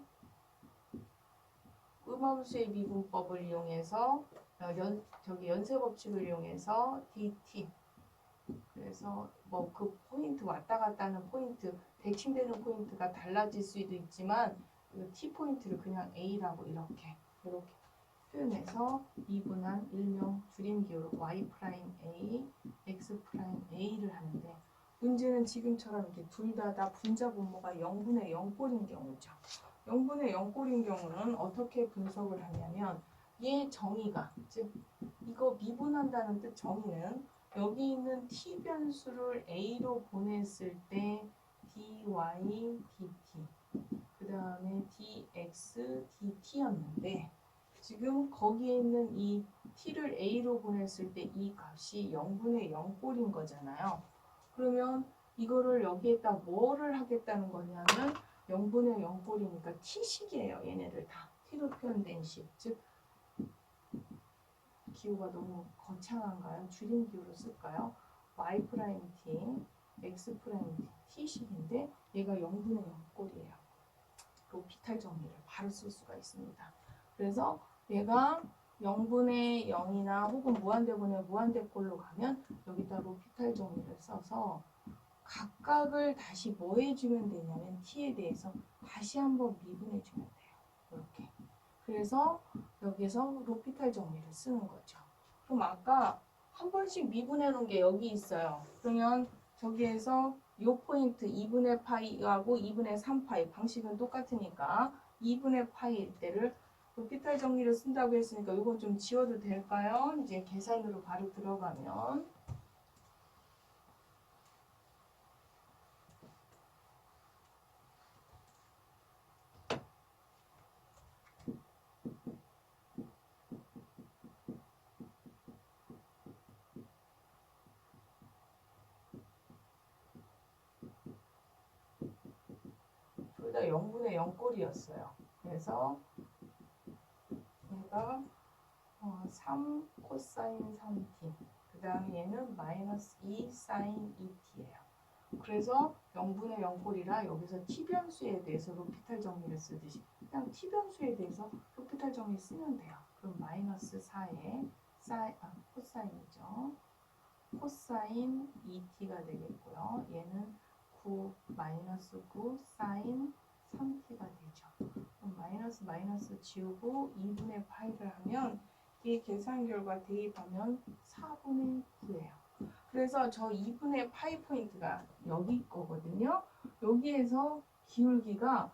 음함수의 미분법을 이용해서 연쇄 법칙을 이용해서 dt 그래서 뭐 그 포인트 왔다 갔다 하는 포인트 대칭되는 포인트가 달라질 수도 있지만 그 t 포인트를 그냥 a라고 이렇게 표현해서 미분한 일명 줄임기호로 y 프라임 a, x 프라임 a를 하는데 문제는 지금처럼 이렇게 둘 다 분자 분모가 0분의 0꼴인 경우죠. 0분의 0꼴인 경우는 어떻게 분석을 하냐면 얘 정의가 즉 이거 미분한다는 뜻 정의는 여기 있는 t 변수를 a로 보냈을 때 dy, dt 그 다음에 dx, dt였는데 지금 거기에 있는 이 t를 a로 보냈을 때 이 값이 0분의 0꼴인 거잖아요. 그러면 이거를 여기에다 뭐를 하겠다는 거냐면 0분의 0꼴이니까 t식이에요. 얘네들 다 t로 표현된 식. 즉 기호가 너무 거창한가요? 줄임 기호로 쓸까요? y 프라임 t, x 프라임 t, t식인데 얘가 0분의 0꼴이에요. 로피탈 정리를 바로 쓸 수가 있습니다. 그래서 얘가 0분의 0이나 혹은 무한대분의 무한대꼴로 가면 여기다 로피탈 정리를 써서 각각을 다시 뭐 해주면 되냐면 t에 대해서 다시 한번 미분해주면 돼요. 이렇게. 그래서 여기서 로피탈 정리를 쓰는 거죠. 그럼 아까 한 번씩 미분해 놓은 게 여기 있어요. 그러면 저기에서 요 포인트 2분의 파이하고 2분의 3파이 방식은 똑같으니까 2분의 파이일 때를 로피탈 정리를 쓴다고 했으니까 이건 좀 지워도 될까요? 이제 계산으로 바로 들어가면 둘 다 0분의 0꼴이었어요. 그래서 얘가 3 코사인 3t 그 다음에 얘는 마이너스 2 사인 2t예요. 그래서 0분의 0꼴이라 여기서 t변수에 대해서 로피탈 정리를 쓰듯이 그냥 t변수에 대해서 로피탈 정리 쓰면 돼요. 그럼 마이너스 4에 코사인이죠. 코사인 2t가 되겠고요. 얘는 9 마이너스 9 사인 3t가 되죠. 그럼 마이너스 지우고 2분의 파이를 하면 이 계산 결과 대입하면 4분의 9예요. 그래서 저 2분의 파이 포인트가 여기 거거든요. 여기에서 기울기가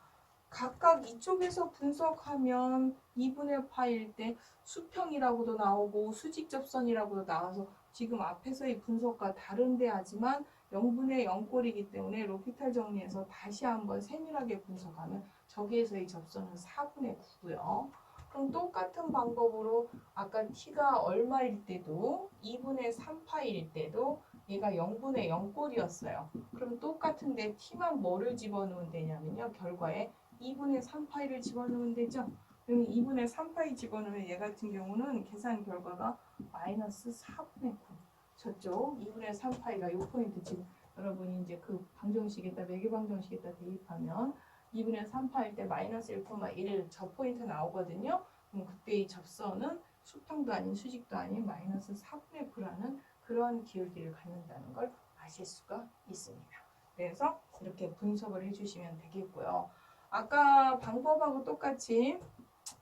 각각 이쪽에서 분석하면 2분의 파일 때 수평이라고도 나오고 수직접선이라고도 나와서 지금 앞에서의 분석과 다른데 하지만 0분의 0꼴이기 때문에 로피탈 정리해서 다시 한번 세밀하게 분석하면 저기에서의 접선은 4분의 9고요. 그럼 똑같은 방법으로 아까 t가 얼마일 때도 2분의 3파일 때도 얘가 0분의 0꼴이었어요. 그럼 똑같은데 t만 뭐를 집어넣으면 되냐면요. 결과에 2분의 3파이를 집어넣으면 되죠. 그러면 2분의 3파이 집어넣으면 얘 같은 경우는 계산 결과가 마이너스 4분의 9. 저쪽 2분의 3파이가 요 포인트 지금 여러분이 이제 그 방정식에다 매개 방정식에다 대입하면 2분의 3파일 때 마이너스 1,1 저 포인트 나오거든요. 그럼 그때 이 접선은 수평도 아닌 수직도 아닌 마이너스 4분의 9라는 그런 기울기를 갖는다는 걸 아실 수가 있습니다. 그래서 이렇게 분석을 해주시면 되겠고요. 아까 방법하고 똑같이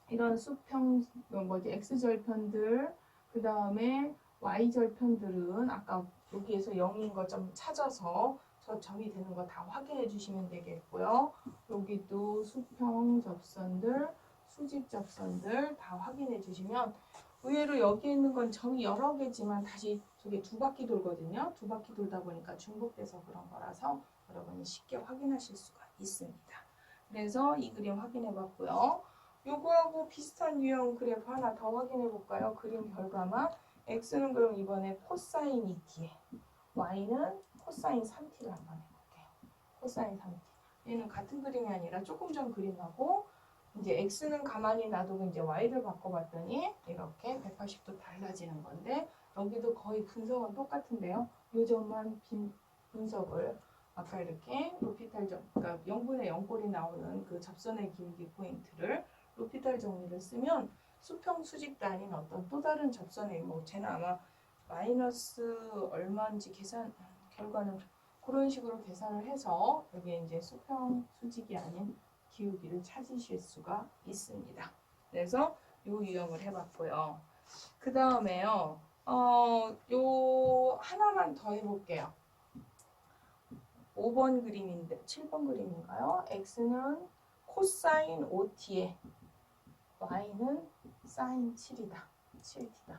이런 수평 x절편들 그 다음에 y절편들은 아까 여기에서 0인 거 좀 찾아서 저 점이 되는 거 다 확인해 주시면 되겠고요. 여기도 수평 접선들 수직 접선들 다 확인해 주시면 의외로 여기 있는 건 점이 여러 개지만 다시 저게 두 바퀴 돌거든요. 두 바퀴 돌다 보니까 중복돼서 그런 거라서 여러분이 쉽게 확인하실 수가 있습니다. 그래서 이 그림 확인해 봤고요. 요거하고 비슷한 유형 그래프 하나 더 확인해 볼까요? 그림 결과만 x는 그럼 이번에 코사인 2t, y는 코사인 3t를 한번 해볼게요. 코사인 3t. 얘는 같은 그림이 아니라 조금 전 그림하고 이제 x는 가만히 놔두고 이제 y를 바꿔봤더니 이렇게 180도 달라지는 건데 여기도 거의 분석은 똑같은데요. 요 점만 분석을 아까 이렇게 로피탈 그러니까 0분의 0꼴이 나오는 그 접선의 기울기 포인트를 로피탈 정리를 쓰면 수평 수직도 아닌 어떤 또 다른 접선의 뭐 쟤는 아마 마이너스 얼마인지 계산 결과는 그런 식으로 계산을 해서 여기 이제 수평 수직이 아닌 기울기를 찾으실 수가 있습니다. 그래서 요 유형을 해봤고요. 그 다음에요. 요 하나만 더 해볼게요. 5번 그림인데 7번 그림인가요? x는 코사인 5t에 y는 사인 7이다. 7t다.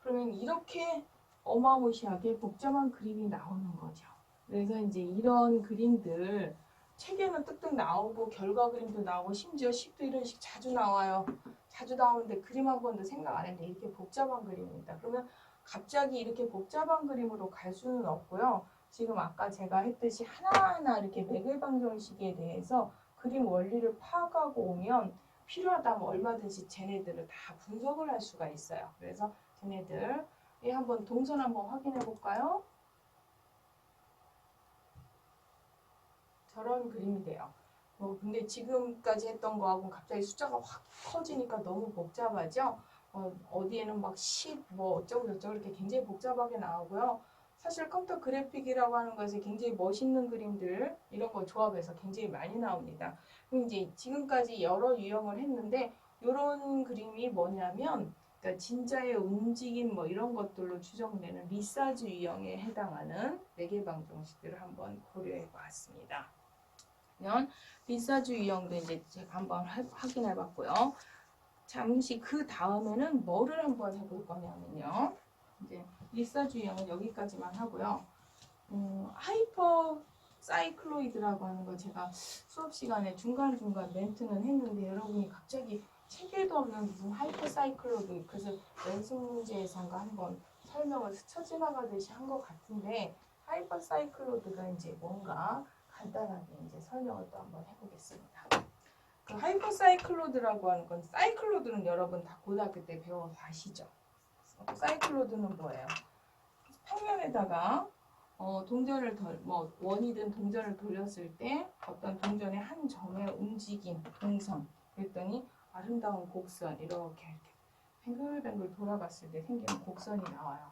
그러면 이렇게 어마무시하게 복잡한 그림이 나오는 거죠. 그래서 이제 이런 그림들 책에는 뜩뜩 나오고 결과 그림도 나오고 심지어 식도 이런 식 자주 나와요. 자주 나오는데 그림 한 번도 생각 안 했는데 이렇게 복잡한 그림입니다. 그러면 갑자기 이렇게 복잡한 그림으로 갈 수는 없고요. 지금 아까 제가 했듯이 하나하나 이렇게 매개 방정식에 대해서 그림 원리를 파악하고 오면 필요하다면 얼마든지 쟤네들을 다 분석을 할 수가 있어요. 그래서 쟤네들 한번 동선 한번 확인해 볼까요? 저런 그림이 돼요. 근데 지금까지 했던 거하고 갑자기 숫자가 확 커지니까 너무 복잡하죠? 어디에는 막 10, 뭐 어쩌고저쩌고 이렇게 굉장히 복잡하게 나오고요. 사실 컴퓨터 그래픽이라고 하는 것에 굉장히 멋있는 그림들 이런 거 조합해서 굉장히 많이 나옵니다. 그럼 이제 지금까지 여러 유형을 했는데 이런 그림이 뭐냐면 그러니까 진짜의 움직임 뭐 이런 것들로 추정되는 리사주 유형에 해당하는 매개방정식들을 한번 고려해 봤습니다. 리사주 유형도 이제 제가 한번 확인해 봤고요. 잠시 그 다음에는 뭐를 한번 해볼 거냐면요. 이제 리사주 유형은 여기까지만 하고요. 하이퍼 사이클로이드라고 하는 거 제가 수업 시간에 중간중간 멘트는 했는데 여러분이 갑자기 체계도 없는 무슨 하이퍼 사이클로이드 그래서 연습 문제에선가 한번 설명을 스쳐 지나가듯이 한 것 같은데 하이퍼 사이클로이드가 이제 뭔가 간단하게 이제 설명을 또 한번 해보겠습니다. 그 하이퍼 사이클로이드라고 하는 건 사이클로이드는 여러분 다 고등학교 때 배워서 아시죠? 사이클로이드는 뭐예요? 평면에다가 동전을 원이든 동전을 돌렸을 때 어떤 동전의 한 점의 움직임, 동선 그랬더니 아름다운 곡선 이렇게 뱅글뱅글 돌아갔을 때 생기는 곡선이 나와요.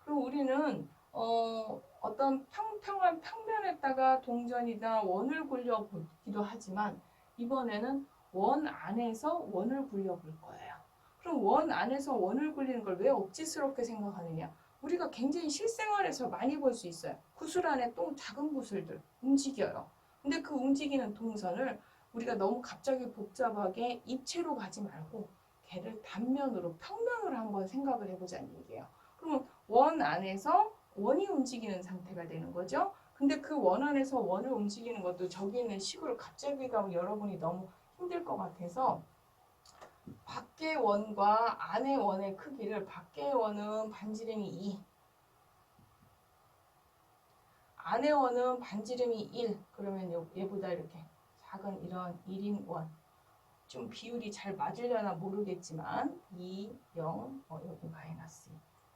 그럼 우리는 어떤 평평한 평면에다가 동전이나 원을 굴려 보기도 하지만 이번에는 원 안에서 원을 굴려 볼 거예요. 그럼 원 안에서 원을 굴리는 걸 왜 억지스럽게 생각하느냐? 우리가 굉장히 실생활에서 많이 볼 수 있어요. 구슬 안에 또 작은 구슬들 움직여요. 근데 그 움직이는 동선을 우리가 너무 갑자기 복잡하게 입체로 가지 말고 걔를 단면으로 평면으로 한번 생각을 해보자는 얘기예요. 그러면 원 안에서 원이 움직이는 상태가 되는 거죠. 근데 그 원 안에서 원을 움직이는 것도 저기 있는 식으로 갑자기 가면 여러분이 너무 힘들 것 같아서 밖의 원과 안의 원의 크기를 밖의 원은 반지름이 2 안의 원은 반지름이 1 그러면 얘보다 이렇게 작은 이런 1인 원 좀 비율이 잘 맞으려나 모르겠지만 2, 0, 여기 마이너스 2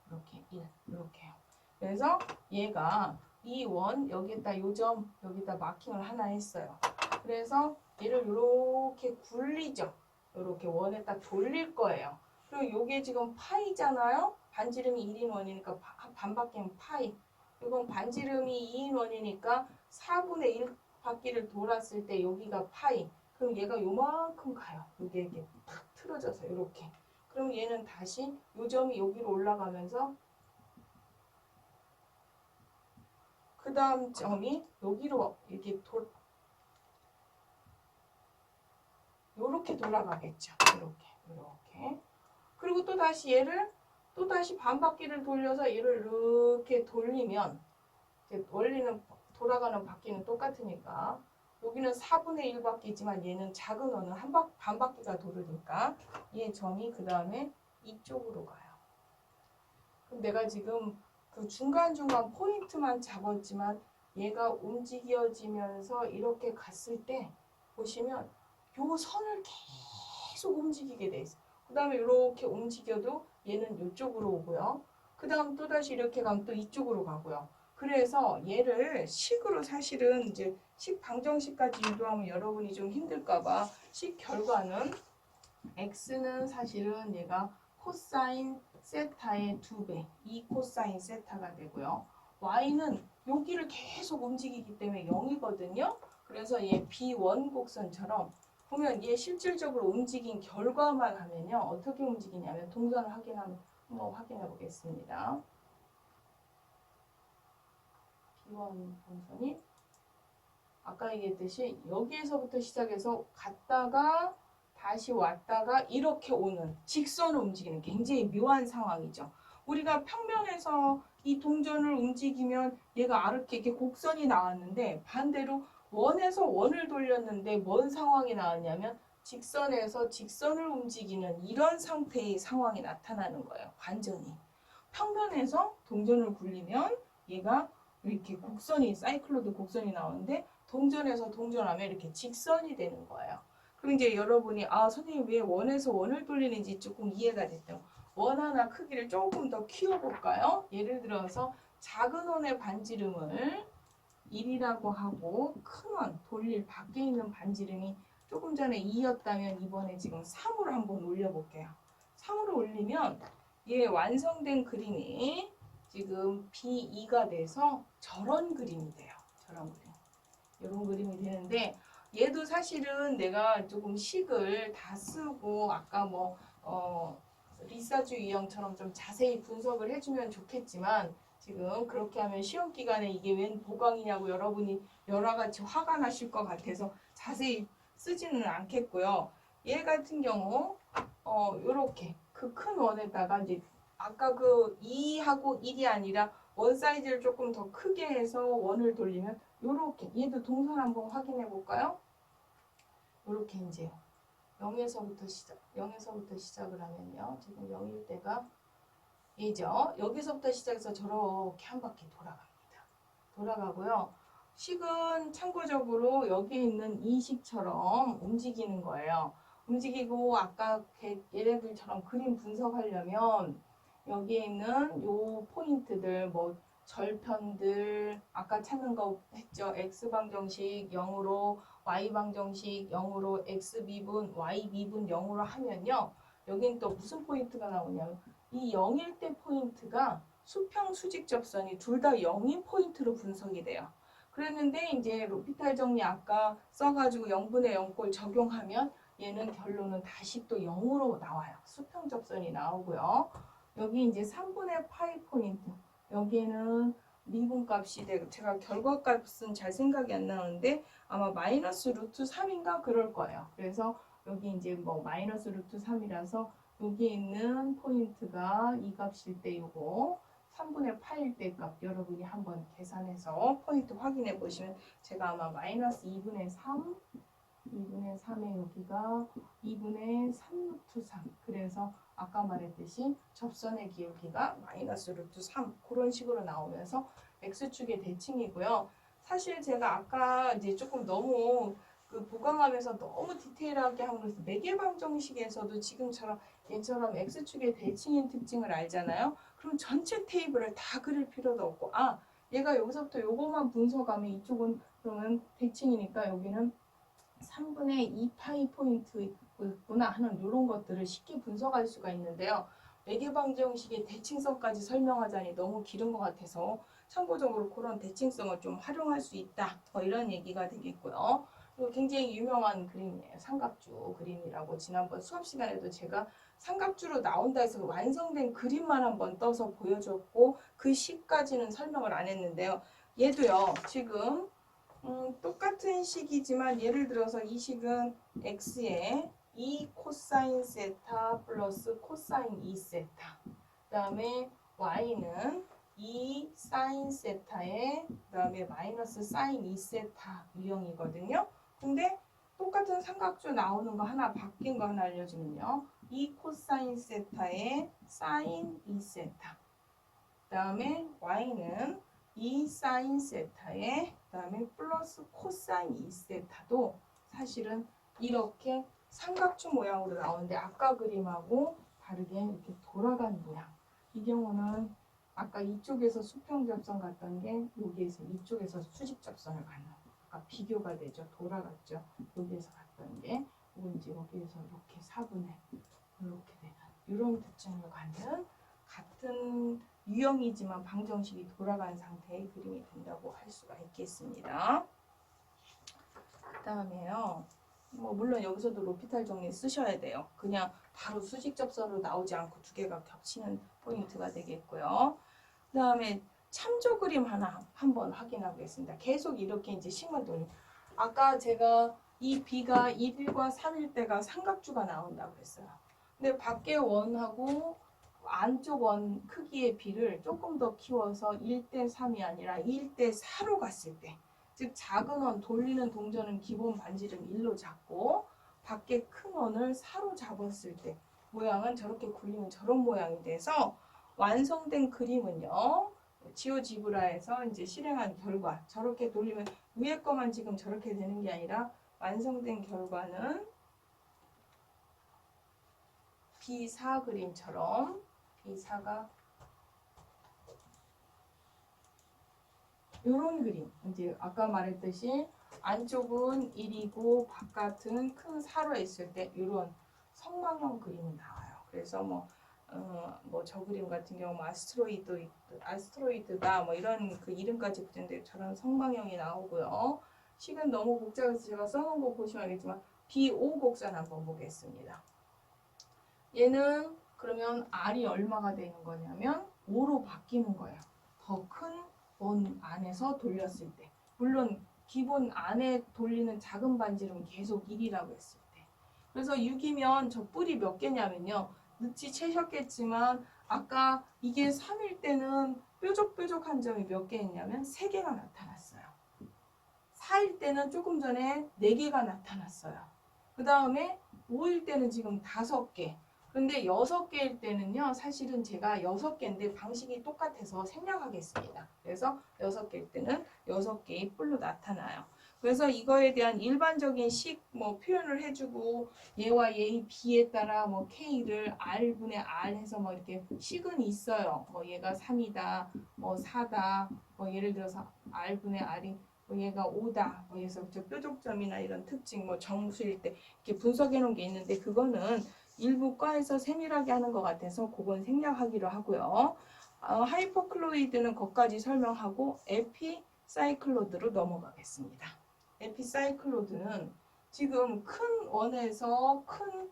이렇게 1 이렇게요. 그래서 얘가 이 원 여기에다 요점 여기다 마킹을 하나 했어요. 그래서 얘를 이렇게 굴리죠. 이렇게 원에다 돌릴 거예요. 그리고 이게 지금 파이잖아요. 반지름이 1인 원이니까 반바퀴는 파이. 이건 반지름이 2인 원이니까 4분의 1 바퀴를 돌았을 때 여기가 파이. 그럼 얘가 요만큼 가요. 이게 탁 틀어져서 이렇게. 그럼 얘는 다시 요점이 여기로 올라가면서 그 다음 점이 여기로 이렇게 요렇게 돌아가겠죠. 이렇게. 그리고 또 다시 얘를 또 다시 반바퀴를 돌려서 얘를 이렇게 돌리면 이제 원리는 돌아가는 바퀴는 똑같으니까 여기는 4분의 1 바퀴지만 얘는 작은 원은 반바퀴가 도르니까 얘 점이 그 다음에 이쪽으로 가요. 그럼 내가 지금 그 중간중간 포인트만 잡았지만 얘가 움직여지면서 이렇게 갔을 때 보시면 요 선을 계속 움직이게 돼 있어요. 그 다음에 이렇게 움직여도 얘는 이쪽으로 오고요. 그 다음 또다시 이렇게 가면 또 이쪽으로 가고요. 그래서 얘를 식으로 사실은 이제 식 방정식까지 유도하면 여러분이 좀 힘들까봐 식 결과는 x는 사실은 얘가 코사인 세타의 2배 2 코사인 세타가 되고요. y는 여기를 계속 움직이기 때문에 0이거든요. 그래서 얘 B1 곡선처럼 보면 얘 실질적으로 움직인 결과만 하면요. 어떻게 움직이냐면 동선을 한번 확인해 보겠습니다. B1 동선이 아까 얘기했듯이 여기에서부터 시작해서 갔다가 다시 왔다가 이렇게 오는 직선을 움직이는 굉장히 묘한 상황이죠. 우리가 평면에서 이 동전을 움직이면 얘가 이렇게 곡선이 나왔는데 반대로 원에서 원을 돌렸는데 뭔 상황이 나왔냐면 직선에서 직선을 움직이는 이런 상태의 상황이 나타나는 거예요. 반전이. 평면에서 동전을 굴리면 얘가 이렇게 곡선이 사이클로드 곡선이 나오는데 동전에서 동전하면 이렇게 직선이 되는 거예요. 그럼 이제 여러분이 선생님 왜 원에서 원을 돌리는지 조금 이해가 됐죠. 원 하나 크기를 조금 더 키워볼까요? 예를 들어서 작은 원의 반지름을 1이라고 하고 큰 원 돌릴 밖에 있는 반지름이 조금 전에 2였다면 이번에 지금 3으로 한번 올려볼게요. 3으로 올리면 얘 완성된 그림이 지금 B2가 돼서 저런 그림이 돼요. 저런 그림. 이런 그림이 되는데 얘도 사실은 내가 조금 식을 다 쓰고 아까 리사주 유형처럼 좀 자세히 분석을 해주면 좋겠지만 지금 그렇게 하면 시험 기간에 이게 웬 보강이냐고 여러분이 여러 가지 화가 나실 것 같아서 자세히 쓰지는 않겠고요. 얘 같은 경우 요렇게 그 큰 원에다가 이제 아까 그 2하고 1이 아니라 원 사이즈를 조금 더 크게 해서 원을 돌리면 요렇게 얘도 동선 한번 확인해 볼까요? 요렇게 이제 0에서부터 시작을 하면요. 지금 0일 때가 얘죠. 여기서부터 시작해서 저렇게 한 바퀴 돌아갑니다. 돌아가고요. 식은 참고적으로 여기 있는 이 식처럼 움직이는 거예요. 움직이고 아까 얘네들처럼 그림 분석하려면 여기에 있는 요 포인트들 절편들 아까 찾는 거 했죠. x방정식 0으로 y방정식 0으로 x미분 y미분 0으로 하면요. 여긴 또 무슨 포인트가 나오냐면 이 0일 때 포인트가 수평 수직 접선이 둘 다 0인 포인트로 분석이 돼요. 그랬는데 이제 로피탈 정리 아까 써가지고 0분의 0꼴 적용하면 얘는 결론은 다시 또 0으로 나와요. 수평 접선이 나오고요. 여기 이제 3분의 파이 포인트. 여기에는 미분값이 되고 제가 결과값은 잘 생각이 안 나는데 아마 마이너스 루트 3인가 그럴 거예요. 그래서 여기 이제 마이너스 루트 3이라서 여기 있는 포인트가 이 값일 때 요거 3분의 8일 때 값 여러분이 한번 계산해서 포인트 확인해 보시면 제가 아마 마이너스 2분의 3에 여기가 2분의 3 루트 3 그래서 아까 말했듯이 접선의 기울기가 마이너스 루트 3 그런 식으로 나오면서 X축의 대칭이고요. 사실 제가 아까 이제 조금 너무 그 보강하면서 너무 디테일하게 함으로써 매개방정식에서도 지금처럼 얘처럼 X축의 대칭인 특징을 알잖아요. 그럼 전체 테이블을 다 그릴 필요도 없고 얘가 여기서부터 요것만 분석하면 이쪽은 그러면 대칭이니까 여기는 3분의 2파이 포인트구나 하는 이런 것들을 쉽게 분석할 수가 있는데요. 매개방정식의 대칭성까지 설명하자니 너무 길은 것 같아서 참고적으로 그런 대칭성을 좀 활용할 수 있다. 이런 얘기가 되겠고요. 그리고 굉장히 유명한 그림이에요. 삼각주 그림이라고 지난번 수업 시간에도 제가 삼각주로 나온다 해서 완성된 그림만 한번 떠서 보여줬고 그 식까지는 설명을 안 했는데요. 얘도요. 지금 똑같은 식이지만 예를 들어서 이 식은 x에 2 코사인 세타 플러스 코사인 2 세타 그 다음에 y는 2 사인 세타에 그 다음에 마이너스 사인 2 세타 유형이거든요. 근데 똑같은 삼각주 나오는 거 하나 바뀐 거 하나 알려주면요. 2 코사인 세타에 사인 2 세타 그 다음에 y는 2 사인 세타에 그 다음에 플러스 코사인 2세타도 사실은 이렇게 삼각주 모양으로 나오는데 아까 그림하고 다르게 이렇게 돌아간 모양. 이 경우는 아까 이쪽에서 수평 접선 갔던 게 여기에서 이쪽에서 수직 접선을 가는 아까 비교가 되죠. 돌아갔죠. 여기에서 갔던 게 이제 여기에서 이렇게 4분의 이렇게 되는 이런 특징을 갖는 같은 유형이지만 방정식이 돌아간 상태의 그림이 된다고 할 수가 있겠습니다. 그 다음에요. 물론 여기서도 로피탈 정리 쓰셔야 돼요. 그냥 바로 수직 접선으로 나오지 않고 두 개가 겹치는 포인트가 되겠고요. 그 다음에 참조 그림 하나 한번 확인하겠습니다. 계속 이렇게 이제 식만 돌리면 아까 제가 이 B가 1과 3일 때가 삼각주가 나온다고 했어요. 근데 밖에 원하고 안쪽 원 크기의 B를 조금 더 키워서 1대 3이 아니라 1대 4로 갔을 때, 즉 작은 원 돌리는 동전은 기본 반지름 1로 잡고 밖에 큰 원을 4로 잡았을 때 모양은 저렇게 굴리면 저런 모양이 돼서 완성된 그림은요. 지오지브라에서 이제 실행한 결과 저렇게 돌리면 위에 거만 지금 저렇게 되는 게 아니라 완성된 결과는 B4 그림처럼 B4가 이런 그림, 이제 아까 말했듯이 안쪽은 1이고 바깥은 큰 4로 했을 때 이런 성망형 그림이 나와요. 그래서 뭐 저 그림 같은 경우 아스트로이드다 뭐 이런 그 이름까지 붙였는데 저런 성방형이 나오고요. 식은 너무 복잡해서 제가 써놓은 거 보시면 알겠지만 B5 곡선 한번 보겠습니다. 얘는 그러면 R이 얼마가 되는 거냐면 5로 바뀌는 거예요. 더 큰 원 안에서 돌렸을 때. 물론 기본 안에 돌리는 작은 반지름 계속 1이라고 했을 때. 그래서 6이면 저 뿔이 몇 개냐면요. 눈치채셨겠지만 아까 이게 3일 때는 뾰족뾰족한 점이 몇 개 있냐면 3개가 나타났어요. 4일 때는 조금 전에 4개가 나타났어요. 그 다음에 5일 때는 지금 5개. 근데 6개일 때는요, 사실은 제가 6개인데 방식이 똑같아서 생략하겠습니다. 그래서 6개일 때는 6개의 뿔로 나타나요. 그래서 이거에 대한 일반적인 식 표현을 해주고 얘와 얘의 B에 따라 K를 R분의 R 해서 이렇게 식은 있어요. 얘가 3이다, 4다, 예를 들어서 R분의 R이 얘가 5다, 그래서 뾰족점이나 이런 특징, 정수일 때 이렇게 분석해 놓은 게 있는데 그거는 일부 과에서 세밀하게 하는 것 같아서 그건 생략하기로 하고요. 하이퍼클로이드는 거기까지 설명하고 에피사이클로드로 넘어가겠습니다. 에피사이클로드는 지금 큰 원에서 큰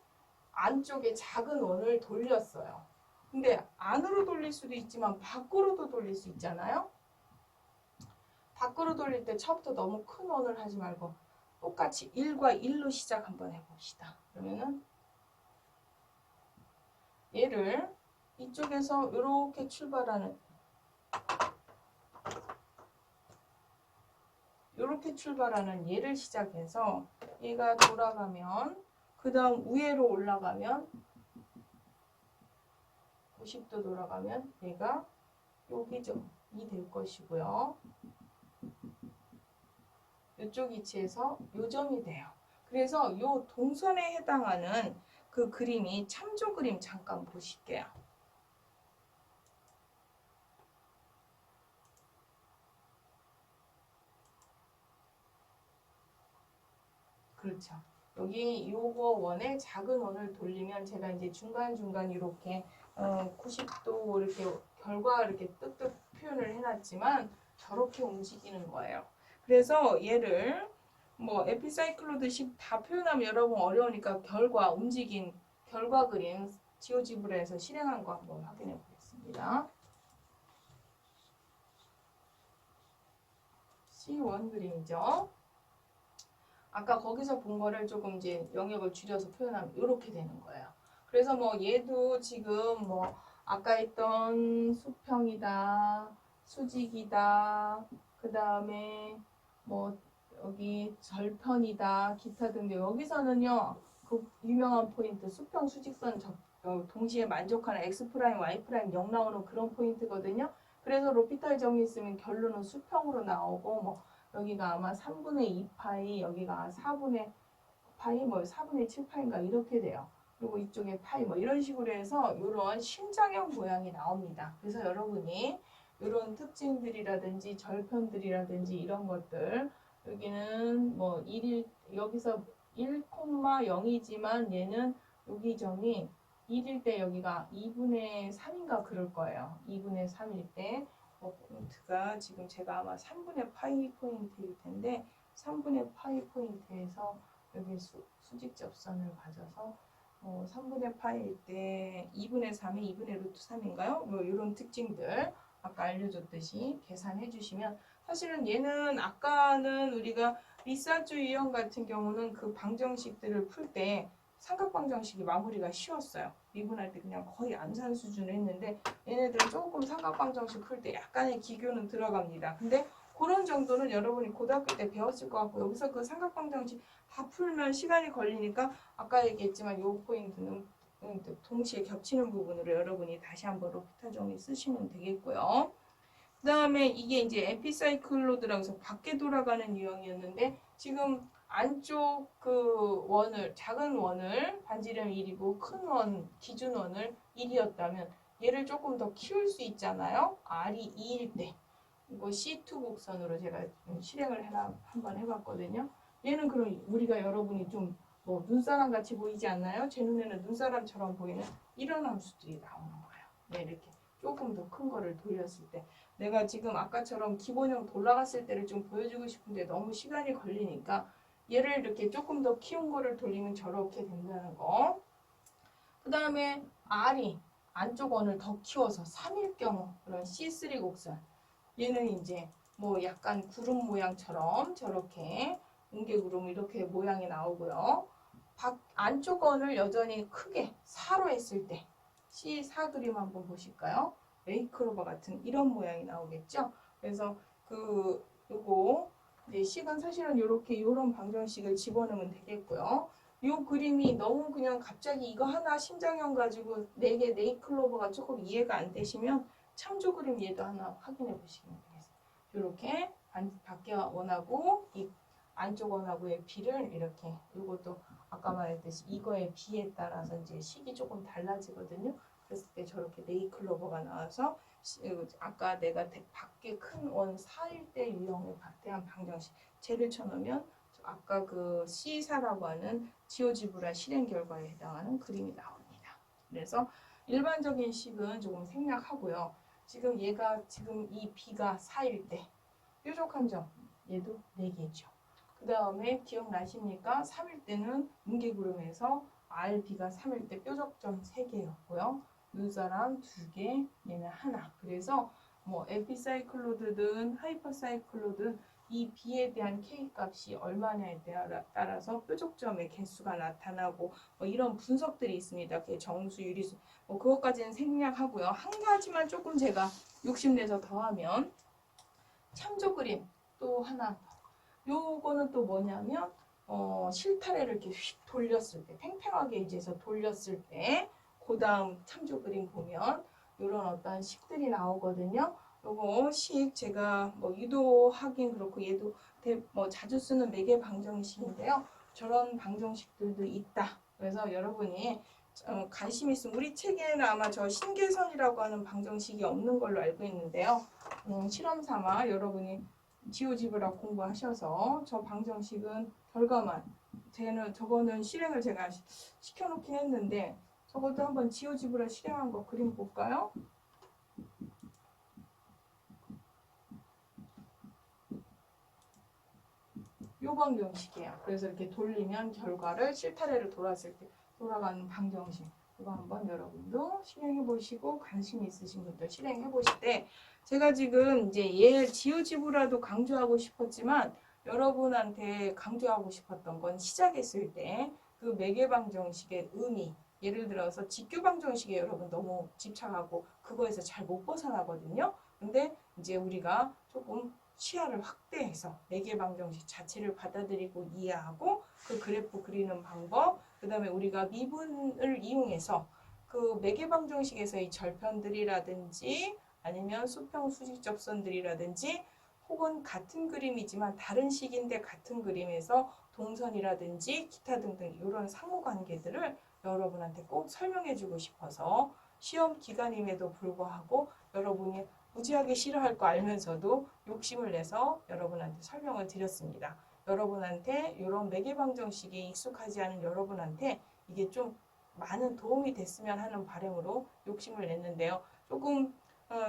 안쪽에 작은 원을 돌렸어요. 근데 안으로 돌릴 수도 있지만 밖으로도 돌릴 수 있잖아요. 밖으로 돌릴 때 처음부터 너무 큰 원을 하지 말고 똑같이 1과 1로 시작 한번 해봅시다. 그러면은 얘를 이쪽에서 이렇게 출발하는 얘를 시작해서 얘가 돌아가면 그 다음 위로 올라가면 90도 돌아가면 얘가 여기죠. 이 될 것이고요. 이쪽 위치에서 요점이 돼요. 그래서 이 동선에 해당하는 그 그림이 참조 그림 잠깐 보실게요. 그렇죠. 여기 요거 원에 작은 원을 돌리면 제가 이제 중간중간 이렇게 90도 이렇게 결과 이렇게 뜨뜻 표현을 해놨지만 저렇게 움직이는 거예요. 그래서 얘를 에피사이클로드식 다 표현하면 여러분 어려우니까 움직인 결과 그림 지오지브라에서 실행한 거 한번 확인해 보겠습니다. C1 그림이죠. 아까 거기서 본 거를 조금 이제 영역을 줄여서 표현하면 이렇게 되는 거예요. 그래서 얘도 지금 아까 했던 수평이다, 수직이다, 그 다음에 여기 절편이다, 기타 등등. 여기서는요, 그 유명한 포인트 수평 수직선 동시에 만족하는 X 프라임, Y 프라임 0 나오는 그런 포인트거든요. 그래서 로피탈 정리 있으면 결론은 수평으로 나오고 여기가 아마 3분의 2파이, 여기가 4분의 파이, 4분의 7파인가 이렇게 돼요. 그리고 이쪽에 파이 이런 식으로 해서 이런 심장형 모양이 나옵니다. 그래서 여러분이 이런 특징들이라든지 절편들이라든지 이런 것들 여기는 여기서 1,0이지만 얘는 여기 점이 1일 때 여기가 2분의 3인가 그럴 거예요. 2분의 3일 때 포인트가 지금 제가 아마 3분의 파이 포인트일 텐데 3분의 파이 포인트에서 여기 수직 접선을 가져서 3분의 파이일 때 2분의 3이 2분의 루트 3인가요? 이런 특징들 아까 알려줬듯이 계산해 주시면 사실은 얘는 아까는 우리가 리사주 유형 같은 경우는 그 방정식들을 풀 때 삼각방정식이 마무리가 쉬웠어요. 미분할 때 그냥 거의 암산 수준을 했는데 얘네들은 조금 삼각방정식 풀 때 약간의 기교는 들어갑니다. 근데 그런 정도는 여러분이 고등학교 때 배웠을 것 같고 여기서 그 삼각방정식 다 풀면 시간이 걸리니까 아까 얘기했지만 이 포인트는 동시에 겹치는 부분으로 여러분이 다시 한번 로피탈 정리 쓰시면 되겠고요. 그다음에 이게 이제 에피사이클로드라고 해서 밖에 돌아가는 유형이었는데 지금 안쪽 그 원을 작은 원을 반지름 1이고 큰 원 기준 원을 1이었다면 얘를 조금 더 키울 수 있잖아요. R이 2일 때 이거 C2 곡선으로 제가 실행을 한번 해봤거든요. 얘는 그럼 우리가 여러분이 좀 뭐 눈사람 같이 보이지 않나요? 제 눈에는 눈사람처럼 보이는 이런 함수들이 나오는 거예요. 네, 이렇게 조금 더 큰 거를 돌렸을 때 내가 지금 아까처럼 기본형 돌아갔을 때를 좀 보여주고 싶은데 너무 시간이 걸리니까 얘를 이렇게 조금 더 키운 거를 돌리면 저렇게 된다는 거. 그 다음에 R이 안쪽 원을 더 키워서 3일 경우 그런 C3 곡선 얘는 이제 뭐 약간 구름 모양처럼 저렇게 뭉게구름 이렇게 모양이 나오고요. 안쪽 원을 여전히 크게 4로 했을 때 C4 그림 한번 보실까요? 메이크로버 같은 이런 모양이 나오겠죠. 그래서 요거 이제 식은 사실은 요런 방정식을 집어넣으면 되겠고요. 요 그림이 너무 그냥 갑자기 이거 하나 심장형 가지고 4개 네이클로버가 조금 이해가 안 되시면 참조 그림 얘도 하나 확인해 보시면 되겠습니다. 이렇게 밖에 원하고 이 안쪽 원하고의 비를 이렇게 요것도 아까 말했듯이 이거의 비에 따라서 이제 식이 조금 달라지거든요. 그랬을 때 저렇게 네이클로버가 나와서 아까 내가 밖에 큰 원 4일 때 유형에 대한 방정식 쟤를 쳐놓으면 아까 그 C4라고 하는 지오지브라 실행 결과에 해당하는 그림이 나옵니다. 그래서 일반적인 식은 조금 생략하고요. 지금 얘가 지금 이 B가 4일 때 뾰족한 점 얘도 4개죠. 그 다음에 기억나십니까? 3일 때는 뭉게구름에서 RB가 3일 때 뾰족점 3개였고요. 눈사람 2개, 얘는 하나. 그래서 뭐 에피사이클로드든 하이퍼사이클로드든 이 B에 대한 K 값이 얼마냐에 따라서 뾰족점의 개수가 나타나고 뭐 이런 분석들이 있습니다. 정수, 유리수 뭐 그것까지는 생략하고요. 한 가지만 조금 제가 욕심내서 더하면 참조 그림 또 하나 더. 요거는 또 뭐냐면 실타래를 이렇게 휙 돌렸을 때 팽팽하게 이제 해서 돌렸을 때 그 다음 참조 그림 보면 이런 어떤 식들이 나오거든요. 요거 식 제가 뭐 유도하긴 그렇고 얘도 뭐 자주 쓰는 매개 방정식인데요. 저런 방정식들도 있다. 그래서 여러분이 관심 있으면 우리 책에는 아마 저 신계선이라고 하는 방정식이 없는 걸로 알고 있는데요. 실험 삼아 여러분이 지오지브라 공부하셔서 저 방정식은 결과만 저거는 실행을 제가 시켜놓긴 했는데 저것도 한번 지오지브라 실행한 거 그림 볼까요? 요 방정식이에요. 그래서 이렇게 돌리면 결과를 실타래로 돌았을 때 돌아가는 방정식. 이거 한번 여러분도 실행해 보시고 관심 있으신 분들 실행해 보실 때 제가 지금 이제 얘 지오지브라도 강조하고 싶었지만 여러분한테 강조하고 싶었던 건 시작했을 때 그 매개 방정식의 의미 예를 들어서 직교 방정식에 여러분 너무 집착하고 그거에서 잘 못 벗어나거든요. 근데 이제 우리가 조금 시야를 확대해서 매개 방정식 자체를 받아들이고 이해하고 그 그래프 그리는 방법, 그 다음에 우리가 미분을 이용해서 그 매개 방정식에서의 절편들이라든지 아니면 수평 수직 접선들이라든지 혹은 같은 그림이지만 다른 식인데 같은 그림에서 동선이라든지 기타 등등 이런 상호관계들을 여러분한테 꼭 설명해주고 싶어서 시험 기간임에도 불구하고 여러분이 무지하게 싫어할 거 알면서도 욕심을 내서 여러분한테 설명을 드렸습니다. 여러분한테 이런 매개방정식이 익숙하지 않은 여러분한테 이게 좀 많은 도움이 됐으면 하는 바람으로 욕심을 냈는데요. 조금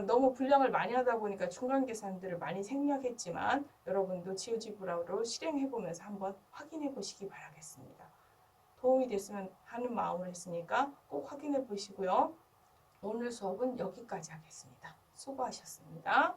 너무 분량을 많이 하다 보니까 중간 계산들을 많이 생략했지만 여러분도 지오지브라로 실행해보면서 한번 확인해 보시기 바라겠습니다. 도움이 됐으면 하는 마음으로 했으니까 꼭 확인해 보시고요. 오늘 수업은 여기까지 하겠습니다. 수고하셨습니다.